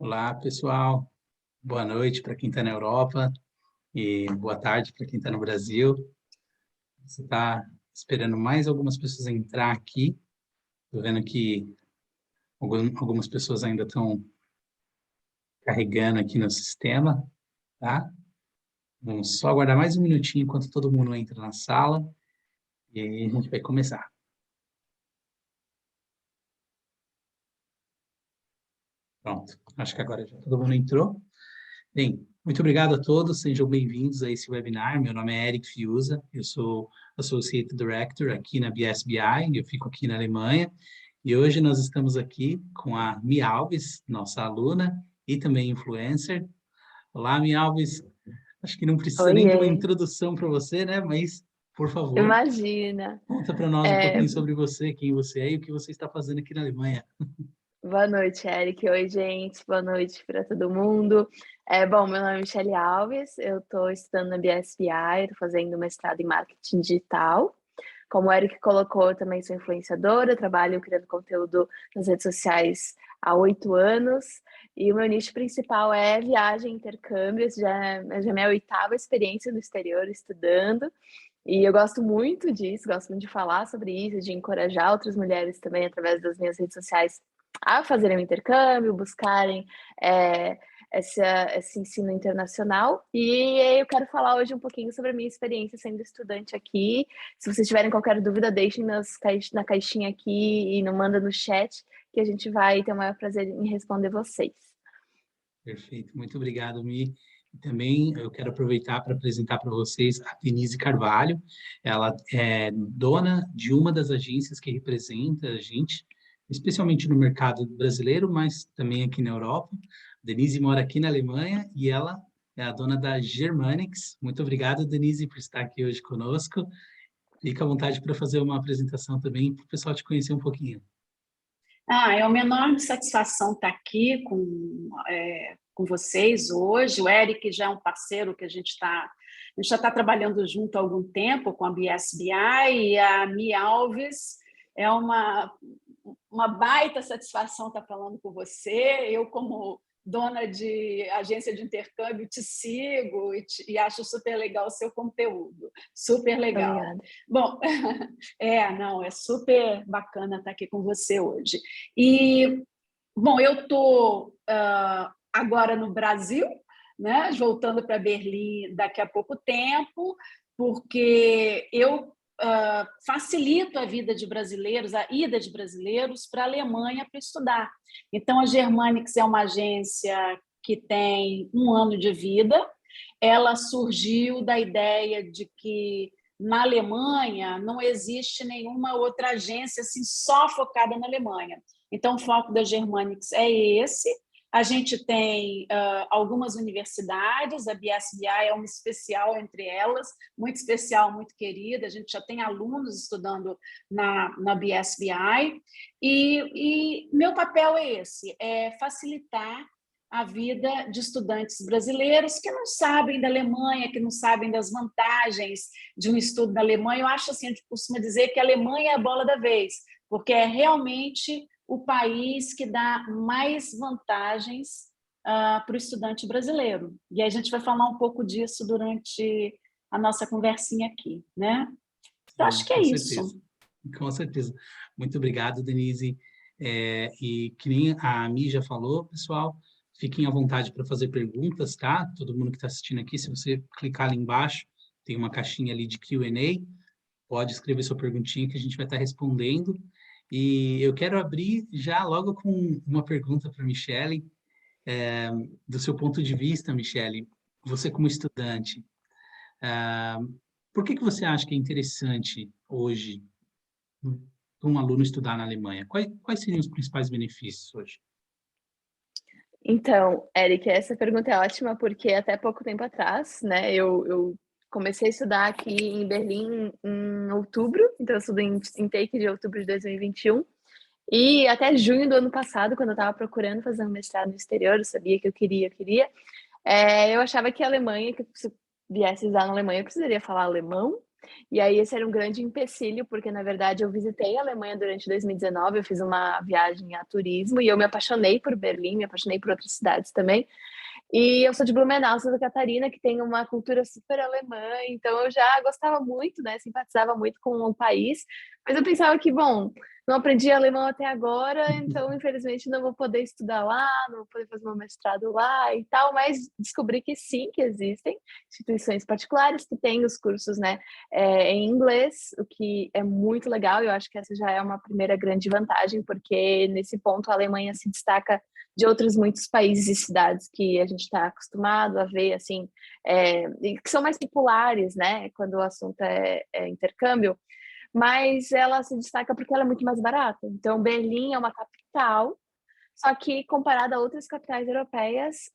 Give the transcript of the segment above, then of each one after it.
Olá, pessoal. Boa noite para quem está na Europa e boa tarde para quem está no Brasil. Você está esperando mais algumas pessoas entrar aqui. Estou vendo que algumas pessoas ainda estão carregando aqui no sistema, tá? Vamos só aguardar mais um minutinho enquanto todo mundo entra na sala e aí a gente vai começar. Pronto, acho que agora já todo mundo entrou. Bem, muito obrigado a todos, sejam bem-vindos a esse webinar. Meu nome é Eric Fiuza, eu sou Associate Director aqui na BSBI, eu fico aqui na Alemanha, e hoje nós estamos aqui com a Mi Alves, nossa aluna e também influencer. Olá, Mi Alves, acho que não precisa nem de uma Oiê, introdução para você, né? Mas, por favor, imagina. conta para nós um pouquinho sobre você, quem você é e o que você está fazendo aqui na Alemanha. Boa noite, Eric. Oi, gente. Boa noite para todo mundo. Bom, meu nome é Michelle Alves, eu estou estudando na BSBI, estou fazendo mestrado em marketing digital. Como o Eric colocou, eu também sou influenciadora, trabalho criando conteúdo nas redes sociais há 8 anos. E o meu nicho principal é viagem e intercâmbio. Já é minha 8ª experiência no exterior estudando. E eu gosto muito disso, gosto muito de falar sobre isso, de encorajar outras mulheres também através das minhas redes sociais a fazerem o intercâmbio, buscarem é, esse ensino internacional. E eu quero falar hoje um pouquinho sobre a minha experiência sendo estudante aqui. Se vocês tiverem qualquer dúvida, deixem na caixinha aqui e não manda no chat, que a gente vai ter o maior prazer em responder vocês. Perfeito, muito obrigado, Mi. E também eu quero aproveitar para apresentar para vocês a Denise Carvalho. Ela é dona de uma das agências que representa a gente, especialmente no mercado brasileiro, mas também aqui na Europa. Denise mora aqui na Alemanha e ela é a dona da Germanix. Muito obrigado, Denise, por estar aqui hoje conosco. Fica à vontade para fazer uma apresentação também, para o pessoal te conhecer um pouquinho. É uma enorme satisfação estar aqui com vocês hoje. O Eric já é um parceiro que a gente já está trabalhando junto há algum tempo com a BSBI, e a Mi Alves é uma baita satisfação estar falando com você. Eu, como dona de agência de intercâmbio, te sigo e acho super legal o seu conteúdo, super legal. Obrigada. Bom, não, é super bacana estar aqui com você hoje. E, bom, eu estou agora no Brasil, né, voltando para Berlim daqui a pouco tempo, porque eu facilito a vida de brasileiros, a ida de brasileiros para a Alemanha para estudar. Então, a Germanix é uma agência que tem 1 ano de vida. Ela surgiu da ideia de que na Alemanha não existe nenhuma outra agência assim só focada na Alemanha. Então, o foco da Germanix é esse. A gente tem algumas universidades, a BSBI é uma especial entre elas, muito especial, muito querida. A gente já tem alunos estudando na BSBI. E meu papel é esse, é facilitar a vida de estudantes brasileiros que não sabem da Alemanha, que não sabem das vantagens de um estudo na Alemanha. Eu acho assim, a gente costuma dizer que a Alemanha é a bola da vez, porque é realmente o país que dá mais vantagens para o estudante brasileiro. E aí a gente vai falar um pouco disso durante a nossa conversinha aqui, né? Então, Sim, acho que é com isso. certeza. Com certeza. Muito obrigado, Denise. E que nem a Mi já falou, pessoal, fiquem à vontade para fazer perguntas, tá? Todo mundo que está assistindo aqui, se você clicar ali embaixo, tem uma caixinha ali de Q&A, pode escrever sua perguntinha que a gente vai estar respondendo. E eu quero abrir já logo com uma pergunta para a Michelle. Do seu ponto de vista, Michelle, você como estudante, por que você acha que é interessante hoje para um aluno estudar na Alemanha? Quais seriam os principais benefícios hoje? Então, Eric, essa pergunta é ótima porque até pouco tempo atrás, né, eu comecei a estudar aqui em Berlim em outubro, então eu estudo em intake de outubro de 2021, e até junho do ano passado, quando eu estava procurando fazer um mestrado no exterior, eu sabia que eu achava que a Alemanha, que se viesse estudar na Alemanha, eu precisaria falar alemão, E aí esse era um grande empecilho, porque na verdade eu visitei a Alemanha durante 2019, eu fiz uma viagem a turismo e eu me apaixonei por Berlim, me apaixonei por outras cidades também. E eu sou de Blumenau, Santa Catarina, que tem uma cultura super alemã, então eu já gostava muito, né, simpatizava muito com o país, mas eu pensava que, bom, não aprendi alemão até agora, então infelizmente não vou poder estudar lá, não vou poder fazer meu mestrado lá e tal, mas descobri que sim, que existem instituições particulares que têm os cursos, né, em inglês, o que é muito legal, eu acho que essa já é uma primeira grande vantagem, porque nesse ponto a Alemanha se destaca de outros muitos países e cidades que a gente está acostumado a ver, assim, que são mais populares, né, quando o assunto é intercâmbio, mas ela se destaca porque ela é muito mais barata. Então, Berlim é uma capital, só que comparada a outras capitais europeias,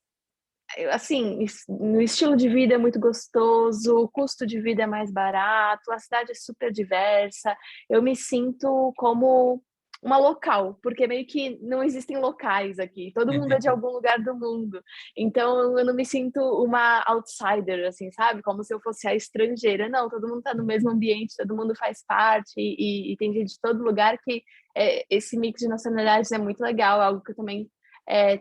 assim, no estilo de vida é muito gostoso, o custo de vida é mais barato, a cidade é super diversa, eu me sinto como uma local, porque meio que não existem locais aqui, todo mundo é de algum lugar do mundo, então eu não me sinto uma outsider, assim, sabe? Como se eu fosse a estrangeira, não, todo mundo tá no mesmo ambiente, todo mundo faz parte e tem gente de todo lugar que esse mix de nacionalidades é muito legal, é algo que eu também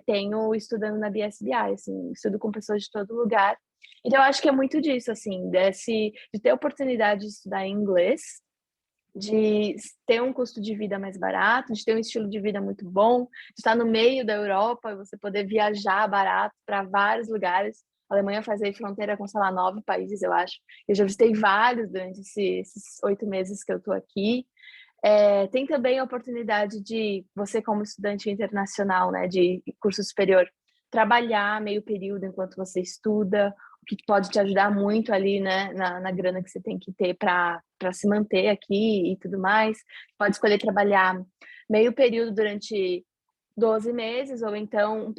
tenho estudando na BSBI, assim, estudo com pessoas de todo lugar. Então, eu acho que é muito disso, assim, de ter a oportunidade de estudar em inglês, de ter um custo de vida mais barato, de ter um estilo de vida muito bom, de estar no meio da Europa e você poder viajar barato para vários lugares. A Alemanha faz aí fronteira com, sei lá, 9 países, eu acho. Eu já visitei vários durante esses 8 meses que eu estou aqui. Tem também a oportunidade de você, como estudante internacional, né, de curso superior, trabalhar meio período enquanto você estuda, o que pode te ajudar muito ali, né, na grana que você tem que ter para se manter aqui e tudo mais. Pode escolher trabalhar meio período durante 12 meses, ou então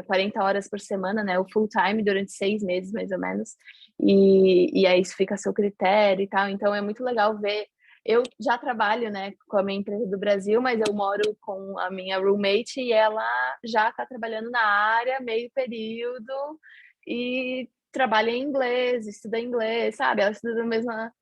40 horas por semana, né, o full time durante 6 meses, mais ou menos. E aí isso fica a seu critério e tal. Então é muito legal ver. Eu já trabalho, né, com a minha empresa do Brasil, mas eu moro com a minha roommate e ela já está trabalhando na área, meio período, e trabalha em inglês, estuda inglês, sabe? Ela estuda na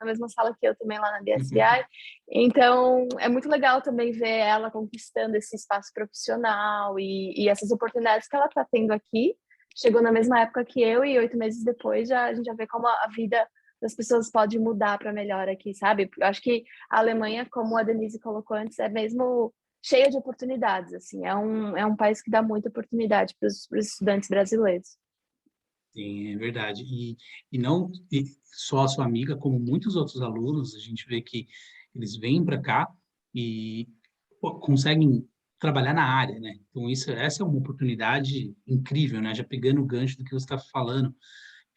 mesma sala que eu também lá na BSBI. Então, é muito legal também ver ela conquistando esse espaço profissional e essas oportunidades que ela está tendo aqui. Chegou na mesma época que eu e 8 meses depois a gente já vê como a vida das pessoas pode mudar para melhor aqui, sabe? Eu acho que a Alemanha, como a Denise colocou antes, é mesmo cheia de oportunidades, assim. É um país que dá muita oportunidade para os estudantes brasileiros. Sim, é verdade. E não só a sua amiga, como muitos outros alunos, a gente vê que eles vêm para cá e conseguem trabalhar na área, né? Então, essa é uma oportunidade incrível, né? Já pegando o gancho do que você está falando,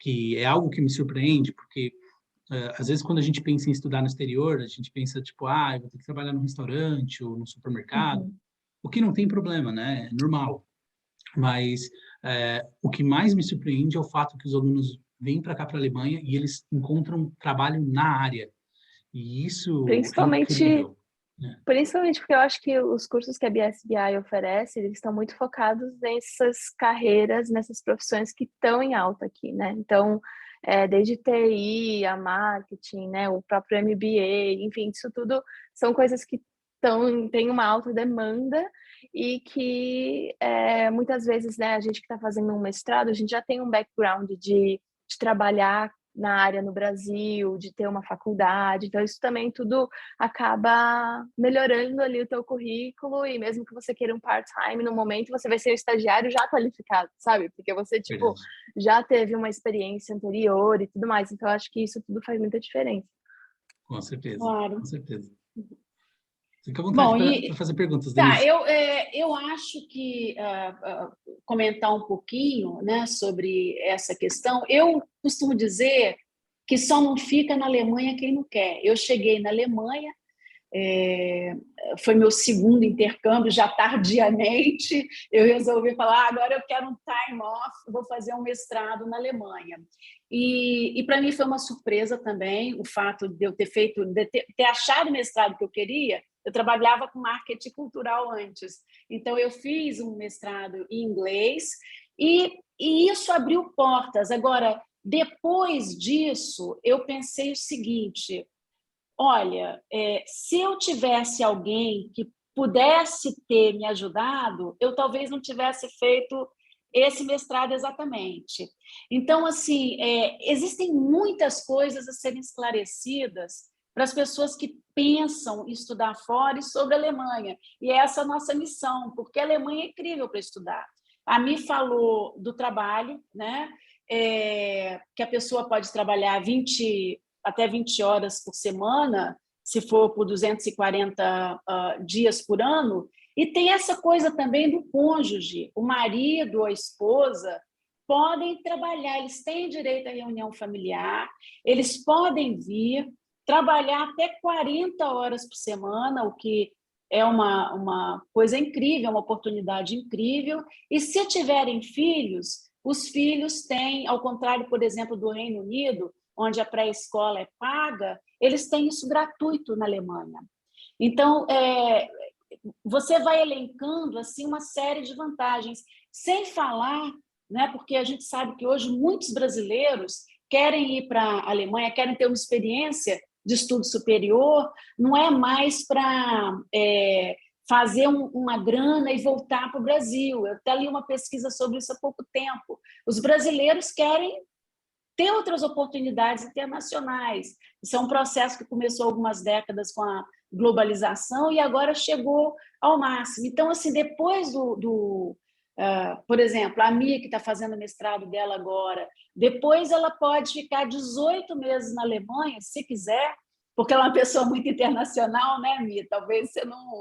que é algo que me surpreende, porque às vezes quando a gente pensa em estudar no exterior, a gente pensa, tipo, eu vou ter que trabalhar num restaurante ou no supermercado, Uhum. o que não tem problema, né? É normal. Mas o que mais me surpreende é o fato que os alunos vêm para cá, para a Alemanha, e eles encontram trabalho na área. E isso é Principalmente, incrível, né? principalmente porque eu acho que os cursos que a BSBI oferece, eles estão muito focados nessas carreiras, nessas profissões que estão em alta aqui, né? Então, desde TI, a marketing, né, o próprio MBA, enfim, isso tudo são coisas que têm uma alta demanda e que muitas vezes, né, a gente que está fazendo um mestrado, a gente já tem um background de trabalhar na área no Brasil, de ter uma faculdade, então isso também tudo acaba melhorando ali o teu currículo e mesmo que você queira um part-time no momento, você vai ser um estagiário já qualificado, sabe? Porque você, tipo, Verdade. já teve uma experiência anterior e tudo mais, então eu acho que isso tudo faz muita diferença. Com certeza, com Claro. certeza. Fica à vontade Bom, para e fazer perguntas, tá, Denise. eu acho que comentar um pouquinho, né, sobre essa questão. Eu costumo dizer que só não fica na Alemanha quem não quer. Eu cheguei na Alemanha, foi meu segundo intercâmbio, já tardiamente, eu resolvi falar, agora eu quero um time off, vou fazer um mestrado na Alemanha. E para mim foi uma surpresa também o fato de eu ter achado o mestrado que eu queria. Eu trabalhava com marketing cultural antes, então eu fiz um mestrado em inglês e isso abriu portas. Agora, Depois disso, eu pensei o seguinte, olha, se eu tivesse alguém que pudesse ter me ajudado, eu talvez não tivesse feito esse mestrado exatamente. Então, assim, existem muitas coisas a serem esclarecidas para as pessoas que pensam em estudar fora e sobre a Alemanha. E essa é a nossa missão, porque a Alemanha é incrível para estudar. A Mi falou do trabalho, né? Que a pessoa pode trabalhar até 20 horas por semana, se for por 240 dias por ano, e tem essa coisa também do cônjuge, o marido ou a esposa podem trabalhar, eles têm direito à reunião familiar, eles podem vir trabalhar até 40 horas por semana, o que é uma coisa incrível, uma oportunidade incrível, e se tiverem filhos, os filhos têm, ao contrário, por exemplo, do Reino Unido, onde a pré-escola é paga, eles têm isso gratuito na Alemanha. Então, você vai elencando assim uma série de vantagens, sem falar, né, porque a gente sabe que hoje muitos brasileiros querem ir para a Alemanha, querem ter uma experiência de estudo superior, não é mais para fazer uma grana e voltar para o Brasil. Eu até li uma pesquisa sobre isso há pouco tempo. Os brasileiros querem ter outras oportunidades internacionais. Isso é um processo que começou há algumas décadas com a globalização e agora chegou ao máximo. Então, assim, depois por exemplo, a Mia, que está fazendo o mestrado dela agora, depois ela pode ficar 18 meses na Alemanha, se quiser, porque ela é uma pessoa muito internacional, né, Mia? Talvez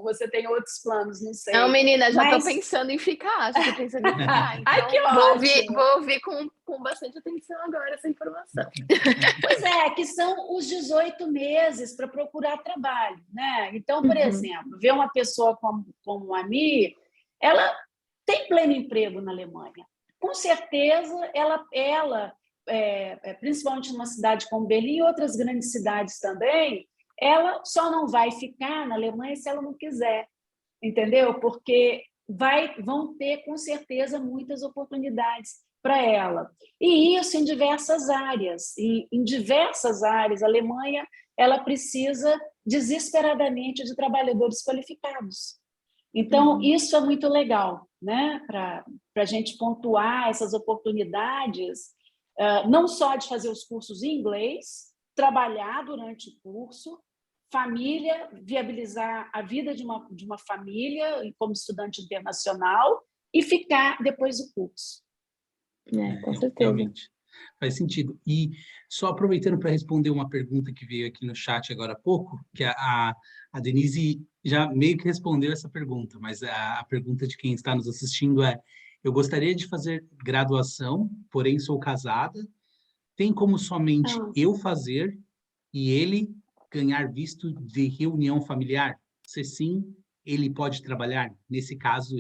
você tenha outros planos, não sei. Não, menina, já estou pensando em ficar, já estou pensando em ficar. Então, ai, que ótimo! Vou ouvir com bastante atenção agora essa informação. Pois é, que são os 18 meses para procurar trabalho, né? Então, por exemplo, ver uma pessoa como a Mia, ela tem pleno emprego na Alemanha. Com certeza, ela principalmente numa cidade como Berlim e outras grandes cidades também, ela só não vai ficar na Alemanha se ela não quiser, entendeu? Porque vão ter, com certeza, muitas oportunidades para ela. E isso em diversas áreas. E em diversas áreas, a Alemanha ela precisa desesperadamente de trabalhadores qualificados. Então, isso é muito legal, né? Para a gente pontuar essas oportunidades, não só de fazer os cursos em inglês, trabalhar durante o curso, família, viabilizar a vida de uma família como estudante internacional e ficar depois do curso. Com certeza. Realmente, faz sentido. E só aproveitando para responder uma pergunta que veio aqui no chat agora há pouco, que a Denise já meio que respondeu essa pergunta, mas a pergunta de quem está nos assistindo é: eu gostaria de fazer graduação, porém sou casada, tem como somente eu fazer e ele ganhar visto de reunião familiar? Se sim, ele pode trabalhar? Nesse caso,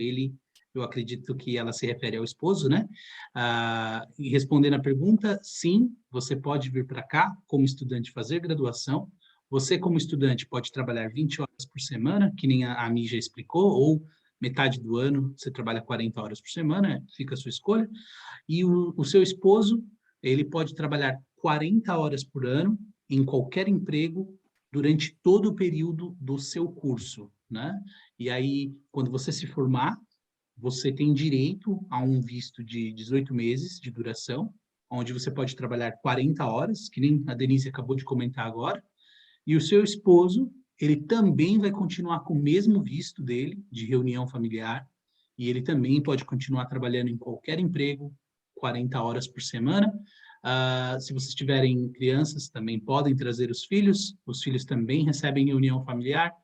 eu acredito que ela se refere ao esposo, né? E respondendo a pergunta, sim, você pode vir para cá como estudante fazer graduação. Você, como estudante, pode trabalhar 20 horas por semana, que nem a Mi já explicou, ou metade do ano você trabalha 40 horas por semana, fica a sua escolha. E o seu esposo, ele pode trabalhar 40 horas por ano em qualquer emprego durante todo o período do seu curso, né? E aí, quando você se formar, você tem direito a um visto de 18 meses de duração, onde você pode trabalhar 40 horas, que nem a Denise acabou de comentar agora, e o seu esposo, ele também vai continuar com o mesmo visto dele, de reunião familiar, e ele também pode continuar trabalhando em qualquer emprego, 40 horas por semana. Se vocês tiverem crianças, também podem trazer os filhos também recebem reunião familiar,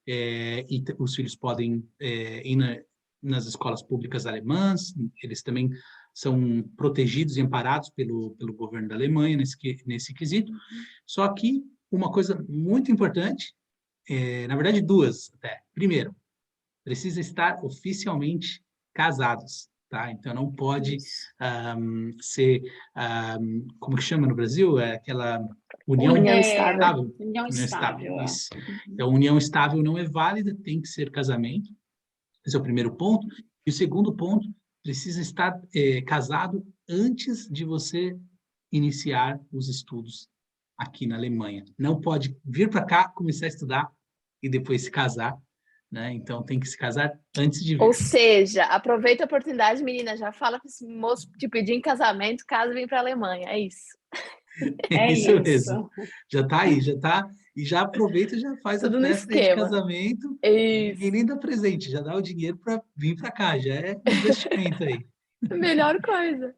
e os filhos podem ir nas escolas públicas alemãs, eles também são protegidos e amparados pelo governo da Alemanha nesse quesito. Só que uma coisa muito importante, na verdade duas até. Primeiro, precisa estar oficialmente casados, tá? Então não pode ser, como que chama no Brasil? Aquela união estável. União estável. Isso. Então, união estável não é válida, tem que ser casamento. Esse é o primeiro ponto. E o segundo ponto, precisa estar casado antes de você iniciar os estudos aqui na Alemanha. Não pode vir para cá, começar a estudar e depois se casar, né? Então tem que se casar antes de vir. Ou seja, aproveita a oportunidade, menina, já fala para esse moço te pedir em casamento, caso vem para a Alemanha, é isso. É Isso isso. mesmo. Já está aí, já está. E já aproveita e já faz Tudo a no festa aí de esquema. casamento. Isso. Ninguém nem dá presente, já dá o dinheiro para vir para cá, já é um investimento aí. Melhor coisa.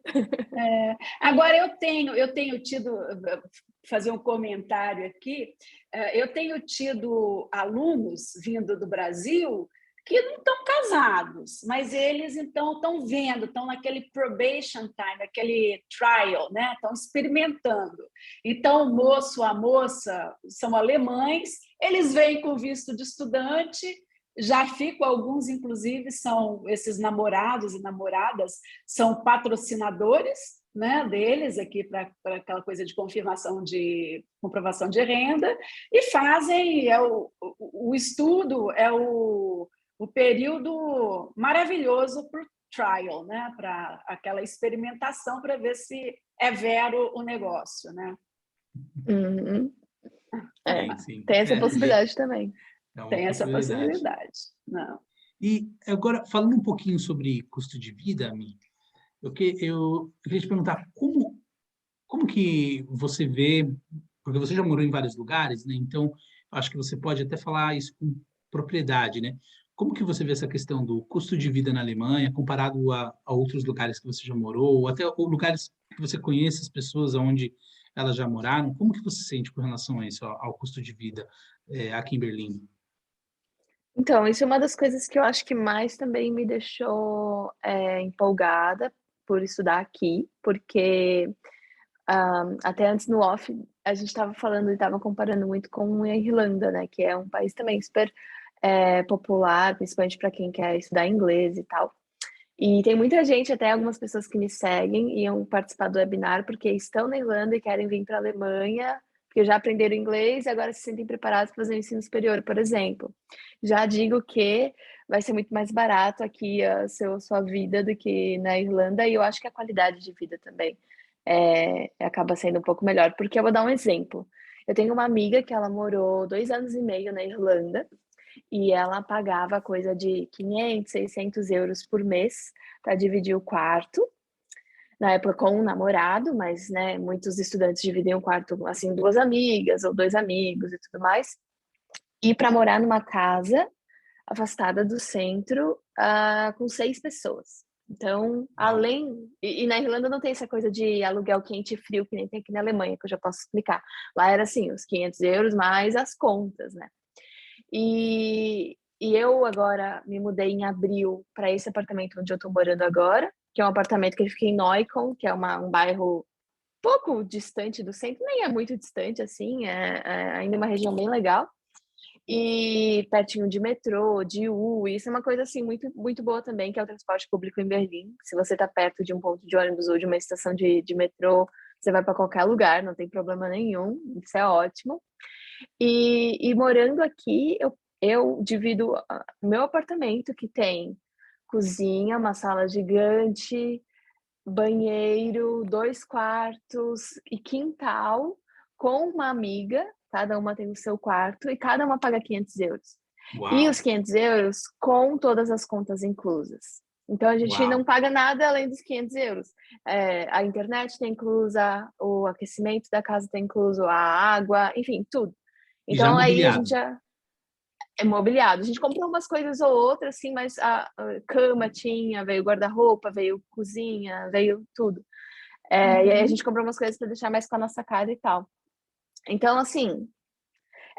Agora, eu tenho tido, fazer um comentário aqui, eu tenho tido alunos vindo do Brasil que não estão casados, mas eles então estão vendo, estão naquele probation time, aquele trial, né? Estão experimentando. Então, o moço, a moça são alemães, eles vêm com visto de estudante, já ficam, alguns inclusive são esses namorados e namoradas, são patrocinadores, né, deles aqui para aquela coisa de confirmação de comprovação de renda, e fazem o estudo, o período maravilhoso para o trial, né, para aquela experimentação para ver se é vero o negócio, né? Uhum. Sim. Tem essa possibilidade também. É uma Tem essa possibilidade. possibilidade. Não. E agora, falando um pouquinho sobre custo de vida, Ami, eu queria te perguntar como que você vê, porque você já morou em vários lugares, né? Então, acho que você pode até falar isso com propriedade, né? Como que você vê essa questão do custo de vida na Alemanha comparado a outros lugares que você já morou, ou até ou lugares que você conhece as pessoas onde elas já moraram? Como que você sente com relação a isso, ao custo de vida aqui em Berlim? Então, isso é uma das coisas que eu acho que mais também me deixou empolgada por estudar aqui, porque até antes no off a gente estava falando e estava comparando muito com a Irlanda, né? Que é um país também super popular, principalmente para quem quer estudar inglês e tal. E tem muita gente, até algumas pessoas que me seguem, iam participar do webinar porque estão na Irlanda e querem vir para a Alemanha, porque já aprenderam inglês e agora se sentem preparados para fazer o ensino superior, por exemplo. Já digo que vai ser muito mais barato aqui a sua vida do que na Irlanda, e eu acho que a qualidade de vida também acaba sendo um pouco melhor, porque eu vou dar um exemplo. Eu tenho uma amiga que ela morou 2 anos e meio na Irlanda, e ela pagava coisa de 500, 600 euros por mês para dividir o quarto, na época com um namorado, mas né, muitos estudantes dividem o quarto, assim, 2 amigas ou 2 amigos e tudo mais, e para morar numa casa afastada do centro com 6 pessoas. Então, além... E na Irlanda não tem essa coisa de aluguel quente e frio que nem tem aqui na Alemanha, que eu já posso explicar. Lá era assim, os 500 euros mais as contas, né? E eu agora me mudei em abril para esse apartamento onde eu estou morando agora, que é um apartamento que fica em Neukölln, que é um bairro pouco distante do centro, nem é muito distante assim, é ainda uma região bem legal. E pertinho de metrô, de U, isso é uma coisa assim muito, muito boa também, que é o transporte público em Berlim. Se você está perto de um ponto de ônibus ou de uma estação de metrô, você vai para qualquer lugar, não tem problema nenhum, isso é ótimo. E morando aqui, eu divido o meu apartamento, que tem cozinha, uma sala gigante, banheiro, 2 quartos e quintal, com uma amiga, cada uma tem o seu quarto, e cada uma paga 500 euros. E os 500 euros com todas as contas inclusas. Então, a gente não paga nada além dos 500 euros. A internet está inclusa, o aquecimento da casa está incluso, a água, enfim, tudo. Então, aí a gente já é mobiliado. A gente comprou umas coisas ou outras, assim, mas a cama tinha, veio guarda-roupa, veio cozinha, veio tudo. E aí a gente comprou umas coisas para deixar mais com a nossa cara e tal. Então, assim,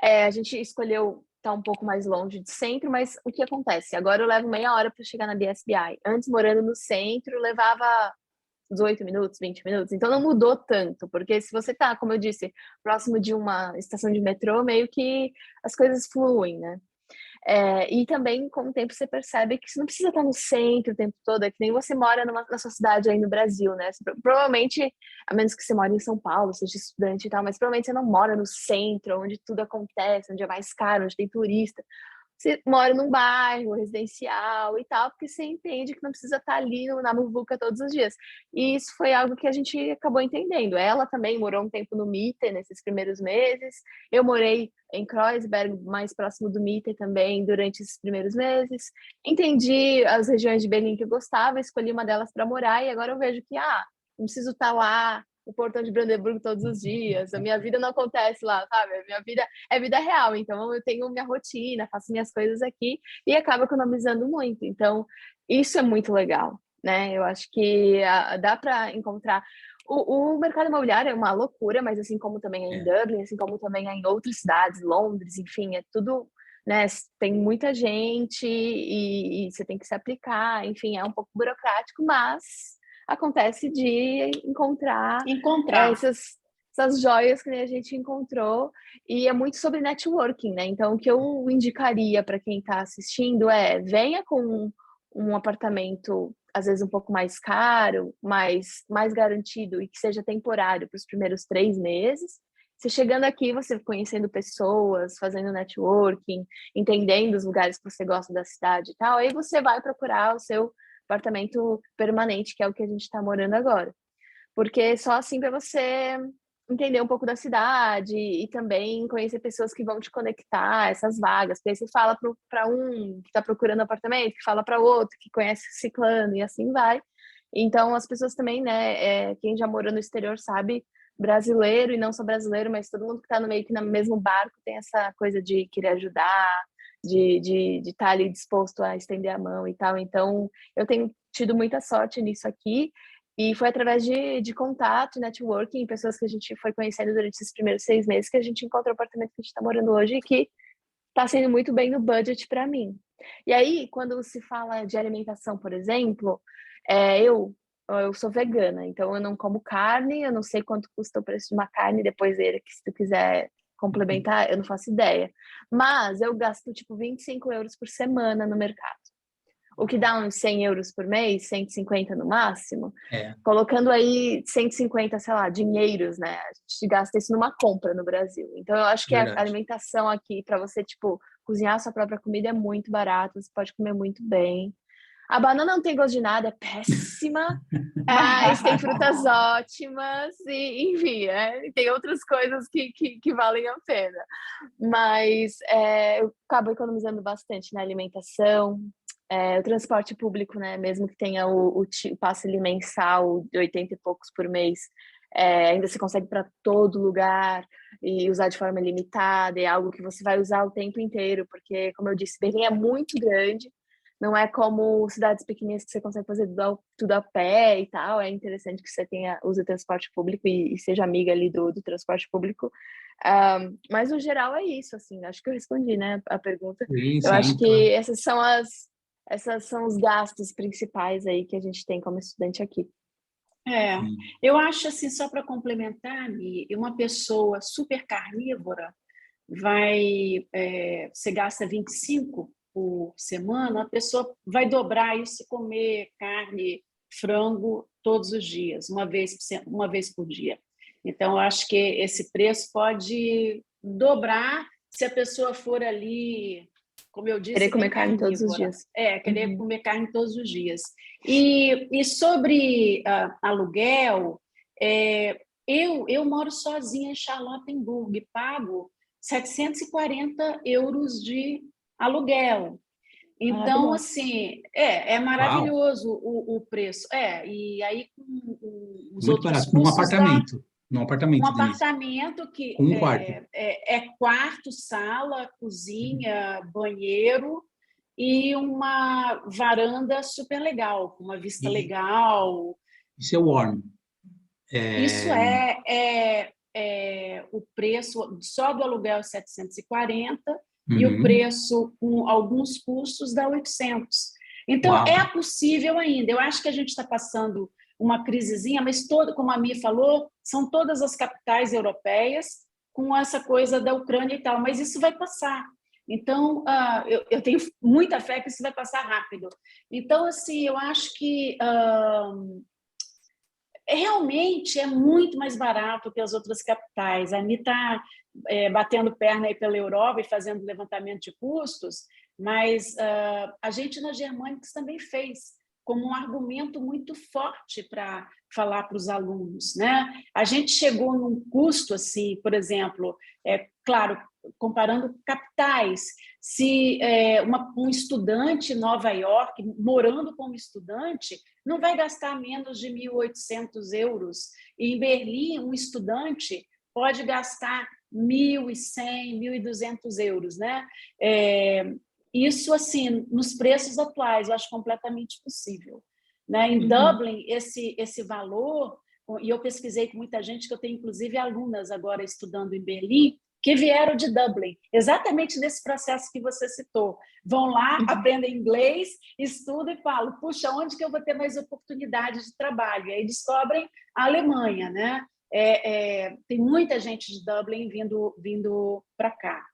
a gente escolheu estar um pouco mais longe do centro, mas o que acontece? Agora eu levo meia hora para chegar na BSBI. Antes, morando no centro, levava 18 minutos, 20 minutos. Então não mudou tanto, porque se você tá, como eu disse, próximo de uma estação de metrô, meio que as coisas fluem, né? E também, com o tempo, você percebe que você não precisa estar no centro o tempo todo, é que nem você mora na sua cidade aí no Brasil, né? Provavelmente, a menos que você more em São Paulo, seja estudante e tal, mas provavelmente você não mora no centro, onde tudo acontece, onde é mais caro, onde tem turista. você mora num bairro residencial e tal, porque você entende que não precisa estar ali na muvuca todos os dias. E isso foi algo que a gente acabou entendendo. Ela também morou um tempo no Mitter nesses primeiros meses. Eu morei em Kreuzberg, mais próximo do Mitter também, durante esses primeiros meses. Entendi as regiões de Berlim que eu gostava, escolhi uma delas para morar e agora eu vejo que, não preciso estar lá no portão de Brandeburgo todos os dias, a minha vida não acontece lá, sabe? A minha vida é vida real, então eu tenho minha rotina, faço minhas coisas aqui e acabo economizando muito. Então, isso é muito legal, né? Eu acho que dá para encontrar. O mercado imobiliário é uma loucura, mas assim como também é em Dublin, assim como também é em outras cidades, Londres, enfim, é tudo, né? Tem muita gente e você tem que se aplicar, enfim, é um pouco burocrático, mas acontece de encontrar essas joias que a gente encontrou, e é muito sobre networking, né? Então, o que eu indicaria para quem está assistindo venha com um apartamento, às vezes um pouco mais caro, mais garantido e que seja temporário para os primeiros 3 meses. Você chegando aqui, você conhecendo pessoas, fazendo networking, entendendo os lugares que você gosta da cidade e tal, aí você vai procurar o seu apartamento permanente, que é o que a gente está morando agora. Porque só assim para você entender um pouco da cidade e também conhecer pessoas que vão te conectar a essas vagas. Porque aí você fala para um que está procurando apartamento, que fala para outro, que conhece ciclano, e assim vai. Então, as pessoas também, né, quem já morou no exterior sabe, brasileiro e não só brasileiro, mas todo mundo que está meio que no mesmo barco tem essa coisa de querer ajudar, de estar ali disposto a estender a mão e tal. Então, eu tenho tido muita sorte nisso aqui, e foi através de contato, networking, pessoas que a gente foi conhecendo durante esses primeiros 6 meses que a gente encontrou o apartamento que a gente está morando hoje e que está sendo muito bem no budget para mim. E aí, quando se fala de alimentação, por exemplo, eu sou vegana, então eu não como carne, eu não sei quanto custa o preço de uma carne, depois dele, que se tu quiser complementar, eu não faço ideia. Mas eu gasto, tipo, 25 euros por semana no mercado. O que dá uns 100 euros por mês, 150 no máximo. Colocando aí 150, sei lá, dinheiros, né? A gente gasta isso numa compra no Brasil. Então, eu acho que a alimentação aqui, para você, tipo, cozinhar a sua própria comida é muito barato, você pode comer muito bem. A banana não tem gosto de nada, é péssima, mas tem frutas ótimas e, enfim, tem outras coisas que valem a pena. Mas eu acabo economizando bastante na alimentação, o transporte público, né? Mesmo que tenha o passe mensal de 80 e poucos por mês, ainda você consegue para todo lugar e usar de forma limitada, é algo que você vai usar o tempo inteiro, porque, como eu disse, Berlim é muito grande, não é como cidades pequeninas que você consegue fazer tudo a pé e tal. É interessante que você use o transporte público e seja amiga ali do transporte público. Mas, no geral, é isso, assim. Acho que eu respondi, né, a pergunta. Sim, eu acho que claro. essas são os gastos principais aí que a gente tem como estudante aqui. Eu acho assim, só para complementar, Mi, uma pessoa super carnívora você gasta 25 por semana, a pessoa vai dobrar isso se comer carne, frango todos os dias, uma vez por dia. Então, eu acho que esse preço pode dobrar se a pessoa for ali, como eu disse, Querer comer bem carne todos os carnívora. dias. Querer comer carne todos os dias. E sobre aluguel, eu moro sozinha em Charlottenburg, pago 740 euros de aluguel. Então, assim, é maravilhoso o preço. E aí, com os Muito outros barato. Num custos, apartamento. Num apartamento, um Denise. apartamento que Com um quarto. é quarto, sala, cozinha, banheiro e uma varanda super legal, com uma vista legal. Isso é warm. Isso o preço só do aluguel é 740 e o preço com alguns custos dá 800. Então, Uau. é possível ainda. Eu acho que a gente está passando uma crisezinha, mas como a Mi falou, são todas as capitais europeias com essa coisa da Ucrânia e tal, mas isso vai passar. Então, eu tenho muita fé que isso vai passar rápido. Então, assim, eu acho que realmente é muito mais barato que as outras capitais. A Mi está batendo perna aí pela Europa e fazendo levantamento de custos. mas a gente na Germânicos também fez como um argumento muito forte para falar para os alunos, né? A gente chegou num custo assim, por exemplo, claro, comparando capitais, se um estudante em Nova York, morando como estudante, não vai gastar menos de 1.800 euros. E em Berlim, um estudante pode gastar 1.100, 1.200 euros, né? Isso, assim, nos preços atuais, eu acho completamente possível. Né? Em Dublin, esse valor, e eu pesquisei com muita gente, que eu tenho, inclusive, alunas agora estudando em Berlim, que vieram de Dublin, exatamente nesse processo que você citou. Vão lá, aprendem inglês, estudam e falam, puxa, onde que eu vou ter mais oportunidades de trabalho? E aí descobrem a Alemanha, né? Tem muita gente de Dublin vindo para cá.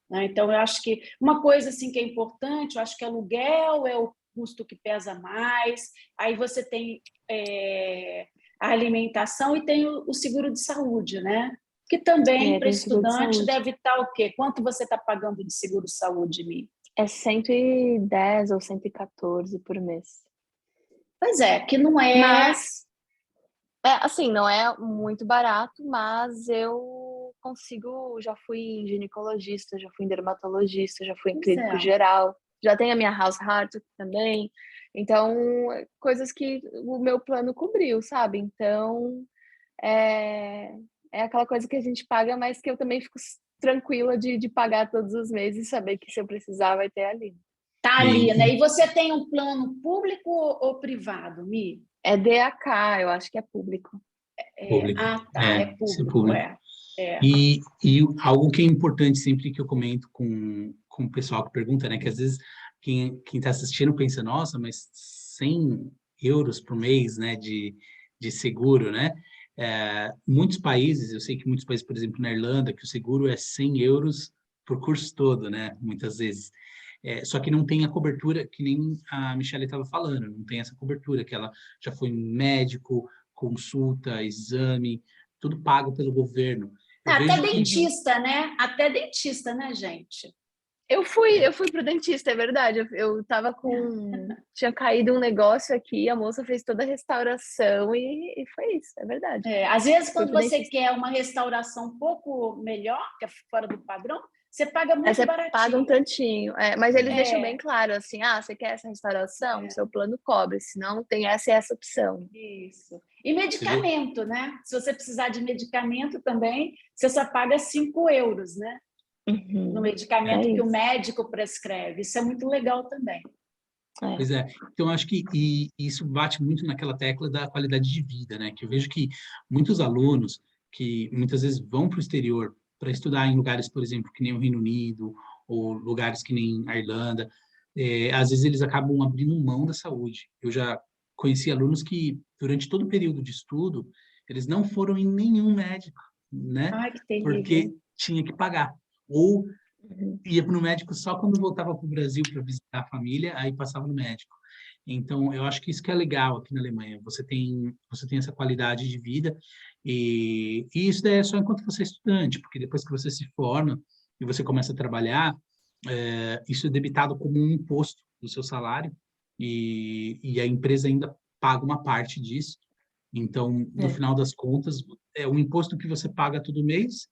Né? Então, eu acho que uma coisa assim, que é importante, eu acho que aluguel é o custo que pesa mais, aí você tem a alimentação e tem o seguro de saúde, né? Que também, para estudante, de deve estar o quê? Quanto você está pagando de seguro-saúde, Mi? É 110 ou 114 por mês. Pois é, que não é... Mas, assim, não é muito barato, mas eu consigo... Já fui em ginecologista, já fui em dermatologista, já fui em clínico geral, já tenho a minha house heart também. Então, coisas que o meu plano cobriu, sabe? Então, é aquela coisa que a gente paga, mas que eu também fico tranquila de pagar todos os meses e saber que se eu precisar vai ter ali. Tá ali, né? E você tem um plano público ou privado, Mi? É DAK, eu acho que é público. Público. É público. E algo que é importante sempre que eu comento com o pessoal que pergunta, né? Que às vezes quem está assistindo pensa, nossa, mas 100 euros por mês, né? De seguro, né? Muitos países, eu sei que muitos países, por exemplo, na Irlanda, que o seguro é 100 euros por curso todo, né? Muitas vezes. Só que não tem a cobertura que nem a Michelle estava falando, não tem essa cobertura, que ela já foi médico, consulta, exame, tudo pago pelo governo. Até dentista, né? Até dentista, né, gente? Eu fui pro dentista, é verdade. Eu tava tinha caído um negócio aqui, a moça fez toda a restauração e foi isso, é verdade. Às vezes, quando você quer uma restauração um pouco melhor, que é fora do padrão, você paga muito baratinho. Você paga um tantinho. Mas eles deixam bem claro, assim, você quer essa restauração? Seu plano cobre, senão tem essa e essa opção. Isso. E medicamento, né? Se você precisar de medicamento também, você só paga 5 euros, né? No medicamento que o médico prescreve. Isso é muito legal também. Pois é. Então, acho que isso bate muito naquela tecla da qualidade de vida, né? Que eu vejo que muitos alunos que muitas vezes vão para o exterior para estudar em lugares, por exemplo, que nem o Reino Unido, ou lugares que nem a Irlanda, às vezes eles acabam abrindo mão da saúde. Eu já conheci alunos que, durante todo o período de estudo, eles não foram em nenhum médico, né? Ai, que terrível. Porque tinha que pagar. Ou ia para o médico só quando voltava para o Brasil para visitar a família, aí passava no médico. Então, eu acho que isso que é legal aqui na Alemanha. Você tem essa qualidade de vida e isso daí é só enquanto você é estudante, porque depois que você se forma e você começa a trabalhar, isso é debitado como um imposto do seu salário e a empresa ainda paga uma parte disso. Então, no final das contas, é um imposto que você paga todo mês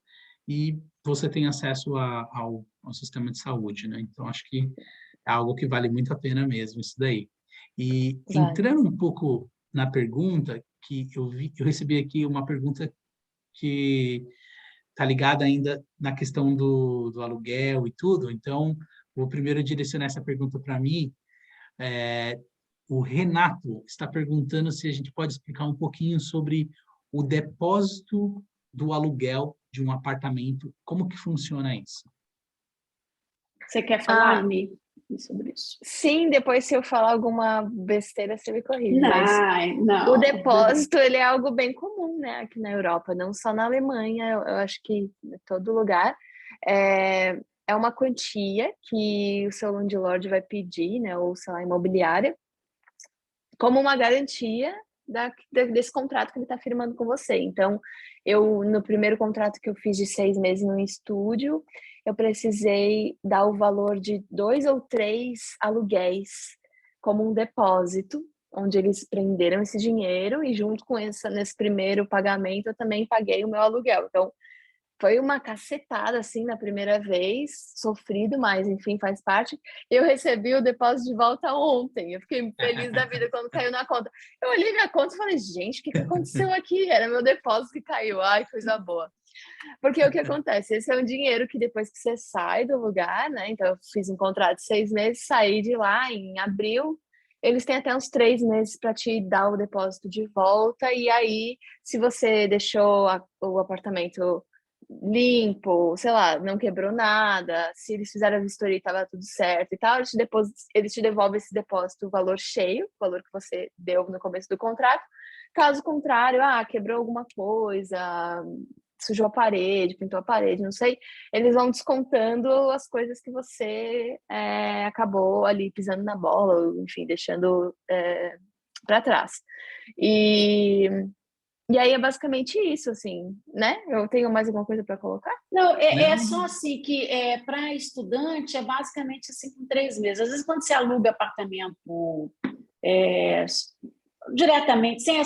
e você tem acesso ao sistema de saúde, né? Então, acho que é algo que vale muito a pena mesmo, isso daí. E entrando um pouco na pergunta, que eu recebi aqui uma pergunta que está ligada ainda na questão do aluguel e tudo, então, vou primeiro direcionar essa pergunta para mim. O Renato está perguntando se a gente pode explicar um pouquinho sobre o depósito do aluguel de um apartamento, como que funciona isso? Você quer falar, Mi, sobre isso? Sim, depois se eu falar alguma besteira, você me corrige. Não. O depósito, ele é algo bem comum, né, aqui na Europa, não só na Alemanha, eu acho que em todo lugar. É uma quantia que o seu landlord vai pedir, né, ou sei lá, imobiliária, como uma garantia desse contrato que ele está firmando com você. Então, no primeiro contrato que eu fiz de 6 meses no estúdio, eu precisei dar o valor de 2 ou 3 aluguéis como um depósito, onde eles prenderam esse dinheiro e junto com nesse primeiro pagamento eu também paguei o meu aluguel. Então, foi uma cacetada, assim, na primeira vez, sofrido, mas, enfim, faz parte. Eu recebi o depósito de volta ontem, eu fiquei feliz da vida quando caiu na conta. Eu olhei minha conta e falei, gente, o que aconteceu aqui? Era meu depósito que caiu, ai, coisa boa. Porque o que acontece? Esse é um dinheiro que depois que você sai do lugar, né? Então, eu fiz um contrato de 6 meses, saí de lá em abril, eles têm até uns 3 meses para te dar o depósito de volta, e aí, se você deixou o apartamento limpo, sei lá, não quebrou nada, se eles fizeram a vistoria e estava tudo certo e tal, eles te devolvem esse depósito, o valor cheio, o valor que você deu no começo do contrato. Caso contrário, quebrou alguma coisa, sujou a parede, pintou a parede, não sei, eles vão descontando as coisas que você acabou ali pisando na bola, ou, enfim, deixando para trás. E aí é basicamente isso, assim, né? Eu tenho mais alguma coisa para colocar? Não, é só assim que para estudante é basicamente assim com 3 meses. Às vezes, quando você aluga apartamento diretamente, sem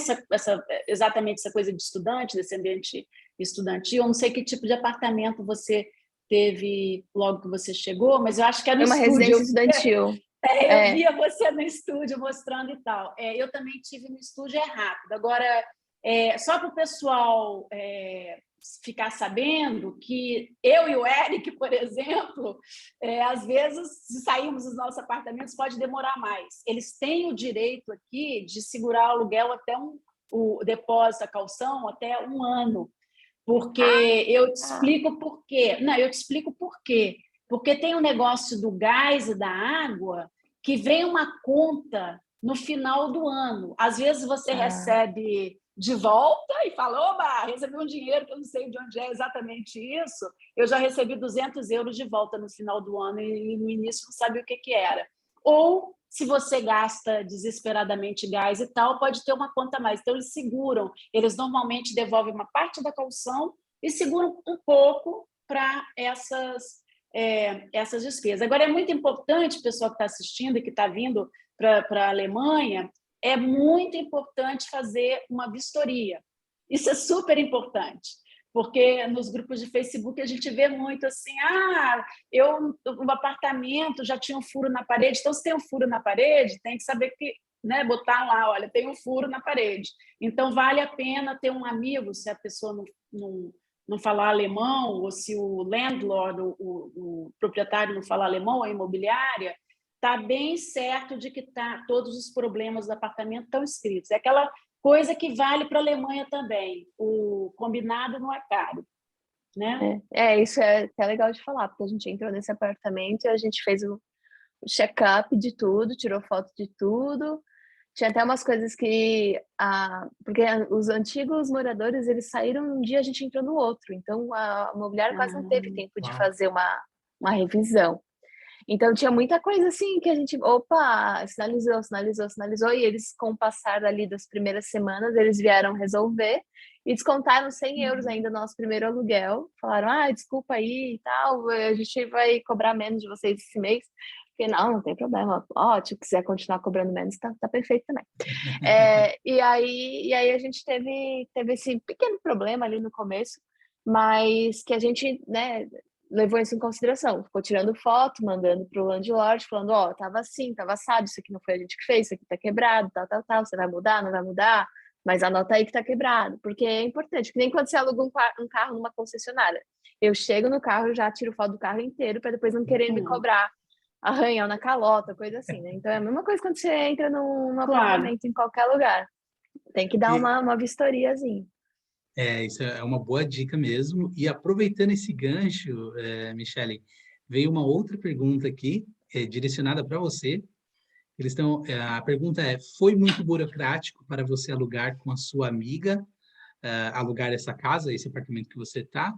exatamente essa coisa de estudante, desse ambiente estudantil, eu não sei que tipo de apartamento você teve logo que você chegou, mas eu acho que era no uma estúdio. Residência estudantil. Eu via você no estúdio mostrando e tal. Eu também tive no estúdio, é rápido. Agora, só para o pessoal ficar sabendo que eu e o Eric, por exemplo, às vezes, se sairmos dos nossos apartamentos, pode demorar mais. Eles têm o direito aqui de segurar o aluguel até o depósito, a caução, até 1 ano. Porque eu te explico por quê. Não, eu te explico por quê. Porque tem um negócio do gás e da água que vem uma conta no final do ano. Às vezes você recebe de volta e fala, oba, recebi um dinheiro que eu não sei de onde é exatamente isso. Eu já recebi 200 euros de volta no final do ano e no início não sabia o que era. Ou, se você gasta desesperadamente gás e tal, pode ter uma conta a mais. Então, eles seguram. Eles normalmente devolvem uma parte da caução e seguram um pouco para essas despesas. Agora, é muito importante, o pessoal que está assistindo e que está vindo para a Alemanha, é muito importante fazer uma vistoria. Isso é super importante, porque nos grupos de Facebook a gente vê muito assim, o apartamento já tinha um furo na parede, então se tem um furo na parede, tem que saber que, né, botar lá, olha, tem um furo na parede. Então vale a pena ter um amigo, se a pessoa não falar alemão, ou se o landlord, o proprietário não falar alemão, a imobiliária, está bem certo de que todos os problemas do apartamento estão escritos. É aquela coisa que vale para a Alemanha também. O combinado não é caro, né? Isso é até legal de falar, porque a gente entrou nesse apartamento e a gente fez o check-up de tudo, tirou foto de tudo. Tinha até umas coisas que... porque os antigos moradores, eles saíram um dia, a gente entrou no outro. Então, a imobiliária quase não teve tempo de fazer uma revisão. Então, tinha muita coisa assim que a gente, sinalizou, e eles, com o passar ali das primeiras semanas, eles vieram resolver e descontaram 100 euros ainda no nosso primeiro aluguel. Falaram, desculpa aí e tal, a gente vai cobrar menos de vocês esse mês. Porque não tem problema, se quiser continuar cobrando menos, tá perfeito também. E aí a gente teve esse pequeno problema ali no começo, mas que a gente, né, levou isso em consideração, ficou tirando foto, mandando para o landlord, falando, tava assim, tava assado, isso aqui não foi a gente que fez, isso aqui tá quebrado, tal, você vai mudar, não vai mudar, mas anota aí que tá quebrado, porque é importante, que nem quando você aluga um carro numa concessionária, eu chego no carro, já tiro foto do carro inteiro, para depois não querer me cobrar arranhão na calota, coisa assim, né? Então é a mesma coisa quando você entra num apartamento em qualquer lugar, tem que dar uma vistoriazinha. Isso é uma boa dica mesmo. E aproveitando esse gancho, Michele, veio uma outra pergunta aqui, direcionada para você. A pergunta foi muito burocrático para você alugar com a sua amiga, alugar essa casa, esse apartamento que você está?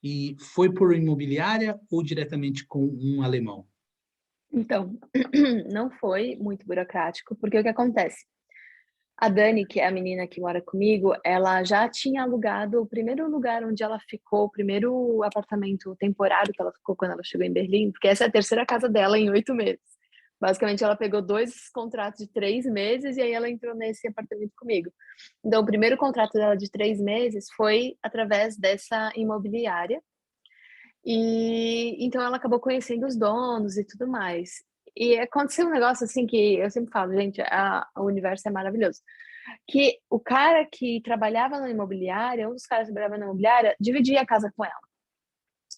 E foi por imobiliária ou diretamente com um alemão? Então, não foi muito burocrático, porque o que acontece? A Dani, que é a menina que mora comigo, ela já tinha alugado o primeiro lugar onde ela ficou, o primeiro apartamento temporário que ela ficou quando ela chegou em Berlim, porque essa é a terceira casa dela em 8 meses. Basicamente, ela pegou 2 contratos de 3 meses e aí ela entrou nesse apartamento comigo. Então, o primeiro contrato dela de 3 meses foi através dessa imobiliária. E então ela acabou conhecendo os donos e tudo mais. E aconteceu um negócio assim que eu sempre falo, gente, o universo é maravilhoso. Que o cara que trabalhava na imobiliária, um dos caras que trabalhava na imobiliária, dividia a casa com ela.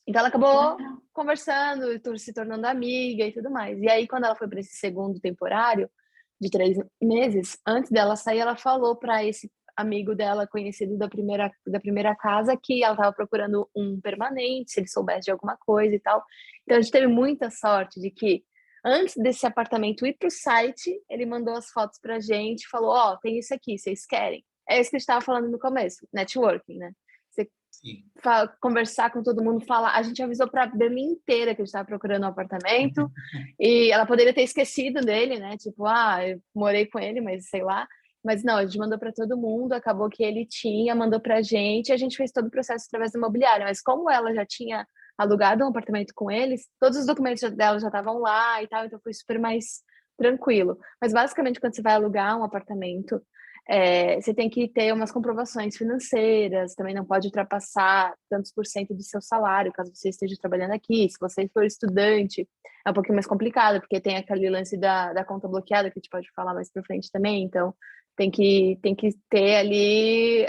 Então ela acabou conversando, se tornando amiga e tudo mais. E aí, quando ela foi para esse segundo temporário, de 3 meses, antes dela sair, ela falou para esse amigo dela, conhecido da primeira casa, que ela estava procurando um permanente, se ele soubesse de alguma coisa e tal. Então a gente teve muita sorte de que, antes desse apartamento ir para o site, ele mandou as fotos para a gente e falou: Ó, tem isso aqui, vocês querem? É isso que a gente estava falando no começo, networking, né? Sim. Conversar com todo mundo, falar. A gente avisou para a Berlim inteira que a gente estava procurando um apartamento e ela poderia ter esquecido dele, né? Tipo, eu morei com ele, mas sei lá. Mas não, a gente mandou para todo mundo, acabou que ele tinha, mandou para a gente fez todo o processo através da imobiliária. Mas como ela já tinha alugado um apartamento com eles, todos os documentos dela já estavam lá e tal, então foi super mais tranquilo. Mas basicamente, quando você vai alugar um apartamento, você tem que ter umas comprovações financeiras, também não pode ultrapassar tantos por cento do seu salário, caso você esteja trabalhando aqui. Se você for estudante, é um pouquinho mais complicado, porque tem aquele lance da conta bloqueada, que a gente pode falar mais para frente também, então tem que ter ali,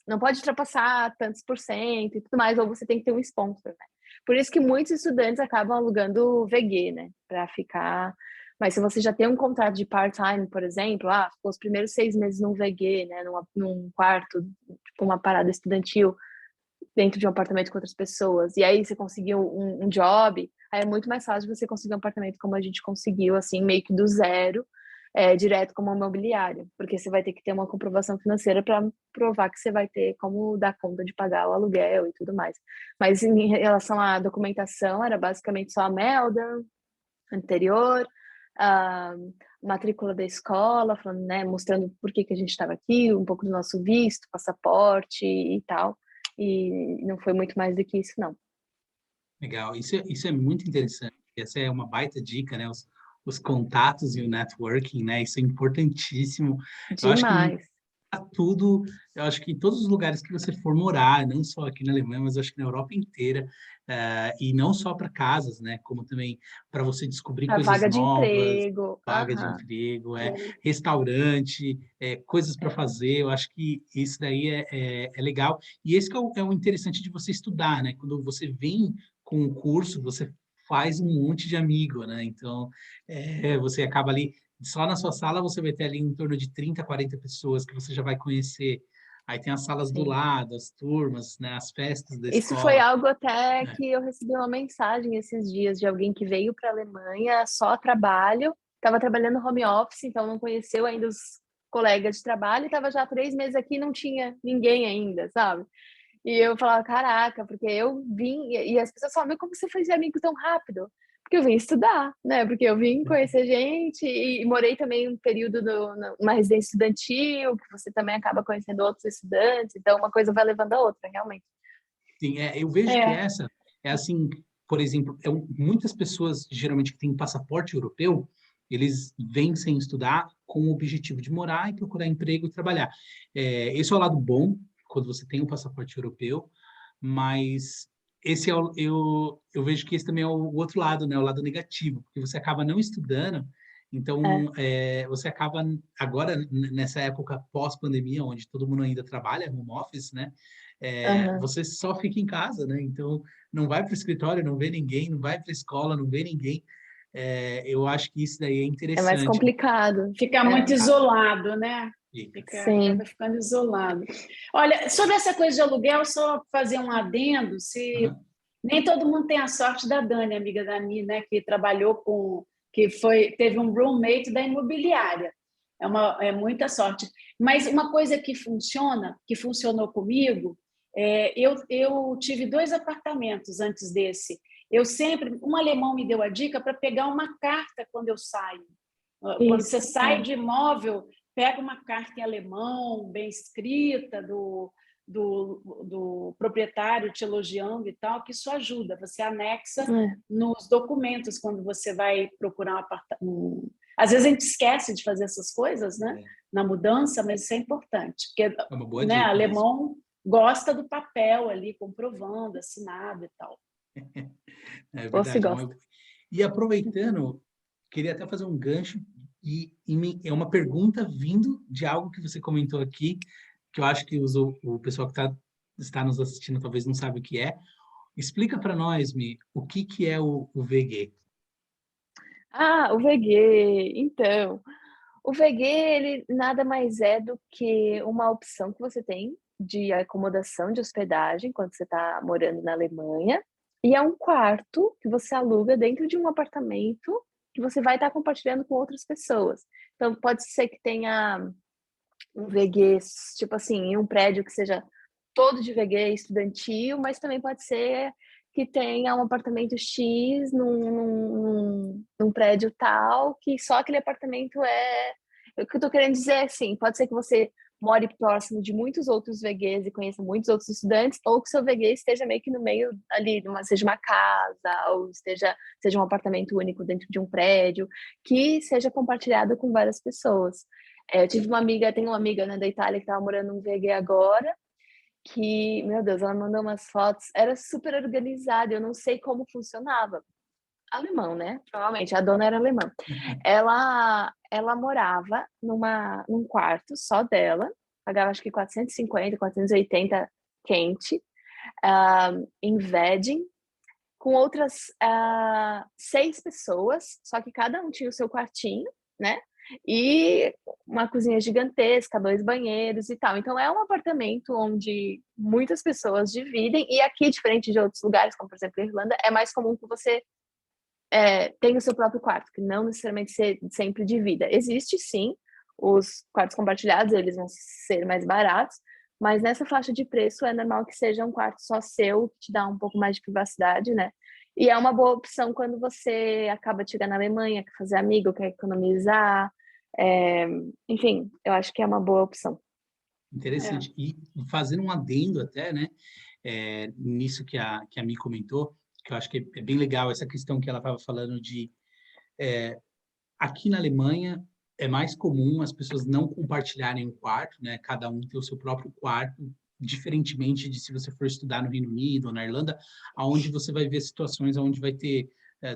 não pode ultrapassar tantos por cento e tudo mais, ou você tem que ter um sponsor, né? Por isso que muitos estudantes acabam alugando VG, né, para ficar. Mas se você já tem um contrato de part-time, por exemplo, ficou os primeiros 6 meses num VG, né, num quarto, tipo uma parada estudantil, dentro de um apartamento com outras pessoas, e aí você conseguiu um job, aí é muito mais fácil você conseguir um apartamento como a gente conseguiu, assim, meio que do zero, direto como imobiliário, porque você vai ter que ter uma comprovação financeira para provar que você vai ter como dar conta de pagar o aluguel e tudo mais. Mas em relação à documentação, era basicamente só a Melda anterior, a matrícula da escola, falando, né, mostrando por que a gente estava aqui, um pouco do nosso visto, passaporte e tal. E não foi muito mais do que isso, não. Legal, isso é muito interessante. Essa é uma baita dica, né? Os contatos e o networking, né? Isso é importantíssimo. Eu acho que Demais. tudo, eu acho que em todos os lugares que você for morar, não só aqui na Alemanha, mas eu acho que na Europa inteira, e não só para casas, né? Como também para você descobrir A coisas vaga de novas, emprego. vaga de emprego, restaurante, coisas para fazer. Eu acho que isso daí é legal. E esse que é o interessante de você estudar, né? Quando você vem com o curso, você faz um monte de amigo, né? Então, você acaba ali, só na sua sala você vai ter ali em torno de 30, 40 pessoas que você já vai conhecer. Aí tem as salas do Sim. lado, as turmas, né? As festas da Isso foi escola. algo até que eu recebi uma mensagem esses dias de alguém que veio para a Alemanha só a trabalho, estava trabalhando home office, então não conheceu ainda os colegas de trabalho, estava já há 3 meses aqui e não tinha ninguém ainda, sabe? E eu falava, caraca, porque eu vim, e as pessoas falam, como você fez amigos tão rápido? Porque eu vim estudar, né? Porque eu vim conhecer gente e morei também um período numa residência estudantil, que você também acaba conhecendo outros estudantes, então uma coisa vai levando a outra, realmente. Sim, eu vejo que essa é assim, por exemplo, muitas pessoas, geralmente, que têm passaporte europeu, eles vêm sem estudar com o objetivo de morar e procurar emprego e trabalhar. Esse é o lado bom, quando você tem um passaporte europeu, mas esse eu vejo que esse também é o outro lado, né? O lado negativo, porque você acaba não estudando, então você acaba, agora, nessa época pós-pandemia, onde todo mundo ainda trabalha, home office, né? Você só fica em casa, né? Então, não vai para o escritório, não vê ninguém, não vai para a escola, não vê ninguém. Eu acho que isso daí é É mais interessante. complicado. Fica muito isolado, né? Sim. Acaba ficando isolado. Olha, sobre essa coisa de aluguel, só fazer um adendo, se nem todo mundo tem a sorte da Dani, amiga da Mi, né, que trabalhou teve um roommate da imobiliária. É muita sorte. Mas uma coisa que funcionou comigo, eu tive 2 apartamentos antes desse. Um alemão me deu a dica para pegar uma carta quando eu saio. Quando você sai de imóvel, pega uma carta em alemão, bem escrita, do proprietário te elogiando e tal, que isso ajuda. Você anexa nos documentos quando você vai procurar um apartamento. Às vezes a gente esquece de fazer essas coisas, né? Na mudança, mas isso é importante, porque É uma boa né, dica alemão gosta do papel ali, comprovando, assinado e tal. É Ou se verdade. gosta. E aproveitando, queria até fazer um gancho, é uma pergunta vindo de algo que você comentou aqui, que eu acho que o pessoal que está nos assistindo talvez não sabe o que é. Explica para nós, Mi, o que é o VG? Ah, o VG. Então, o VG, ele nada mais é do que uma opção que você tem de acomodação, de hospedagem, quando você está morando na Alemanha. E é um quarto que você aluga dentro de um apartamento que você vai estar compartilhando com outras pessoas. Então, pode ser que tenha um VG, tipo assim, em um prédio que seja todo de VG estudantil, mas também pode ser que tenha um apartamento X num prédio tal, que só aquele apartamento é. O que eu tô querendo dizer é assim, pode ser que você more próximo de muitos outros VGs e conheça muitos outros estudantes, ou que seu VG esteja meio que no meio ali, seja uma casa, ou seja um apartamento único dentro de um prédio, que seja compartilhado com várias pessoas. Eu tive uma amiga, tenho uma amiga, né, da Itália que estava morando num VG agora, que, meu Deus, ela mandou umas fotos, era super organizada, eu não sei como funcionava. Alemão, né? Provavelmente, a dona era alemã. Ela morava num quarto só dela, pagava acho que 450, 480 quente, em Wedding, com outras 6 pessoas, só que cada um tinha o seu quartinho, né? E uma cozinha gigantesca, 2 banheiros e tal. Então é um apartamento onde muitas pessoas dividem, e aqui, diferente de outros lugares, como por exemplo a Irlanda, é mais comum que você tenha o seu próprio quarto, que não necessariamente sempre divida. Existe sim os quartos compartilhados, eles vão ser mais baratos, mas nessa faixa de preço é normal que seja um quarto só seu, que te dá um pouco mais de privacidade, né? E é uma boa opção quando você acaba de chegar na Alemanha, quer fazer amigo, quer economizar. Enfim, eu acho que é uma boa opção. Interessante. E fazendo um adendo até, né, nisso que a Mi comentou, que eu acho que é bem legal essa questão que ela estava falando de aqui na Alemanha é mais comum as pessoas não compartilharem um quarto, né? Cada um ter o seu próprio quarto, diferentemente de se você for estudar no Reino Unido ou na Irlanda, aonde você vai ver situações onde vai ter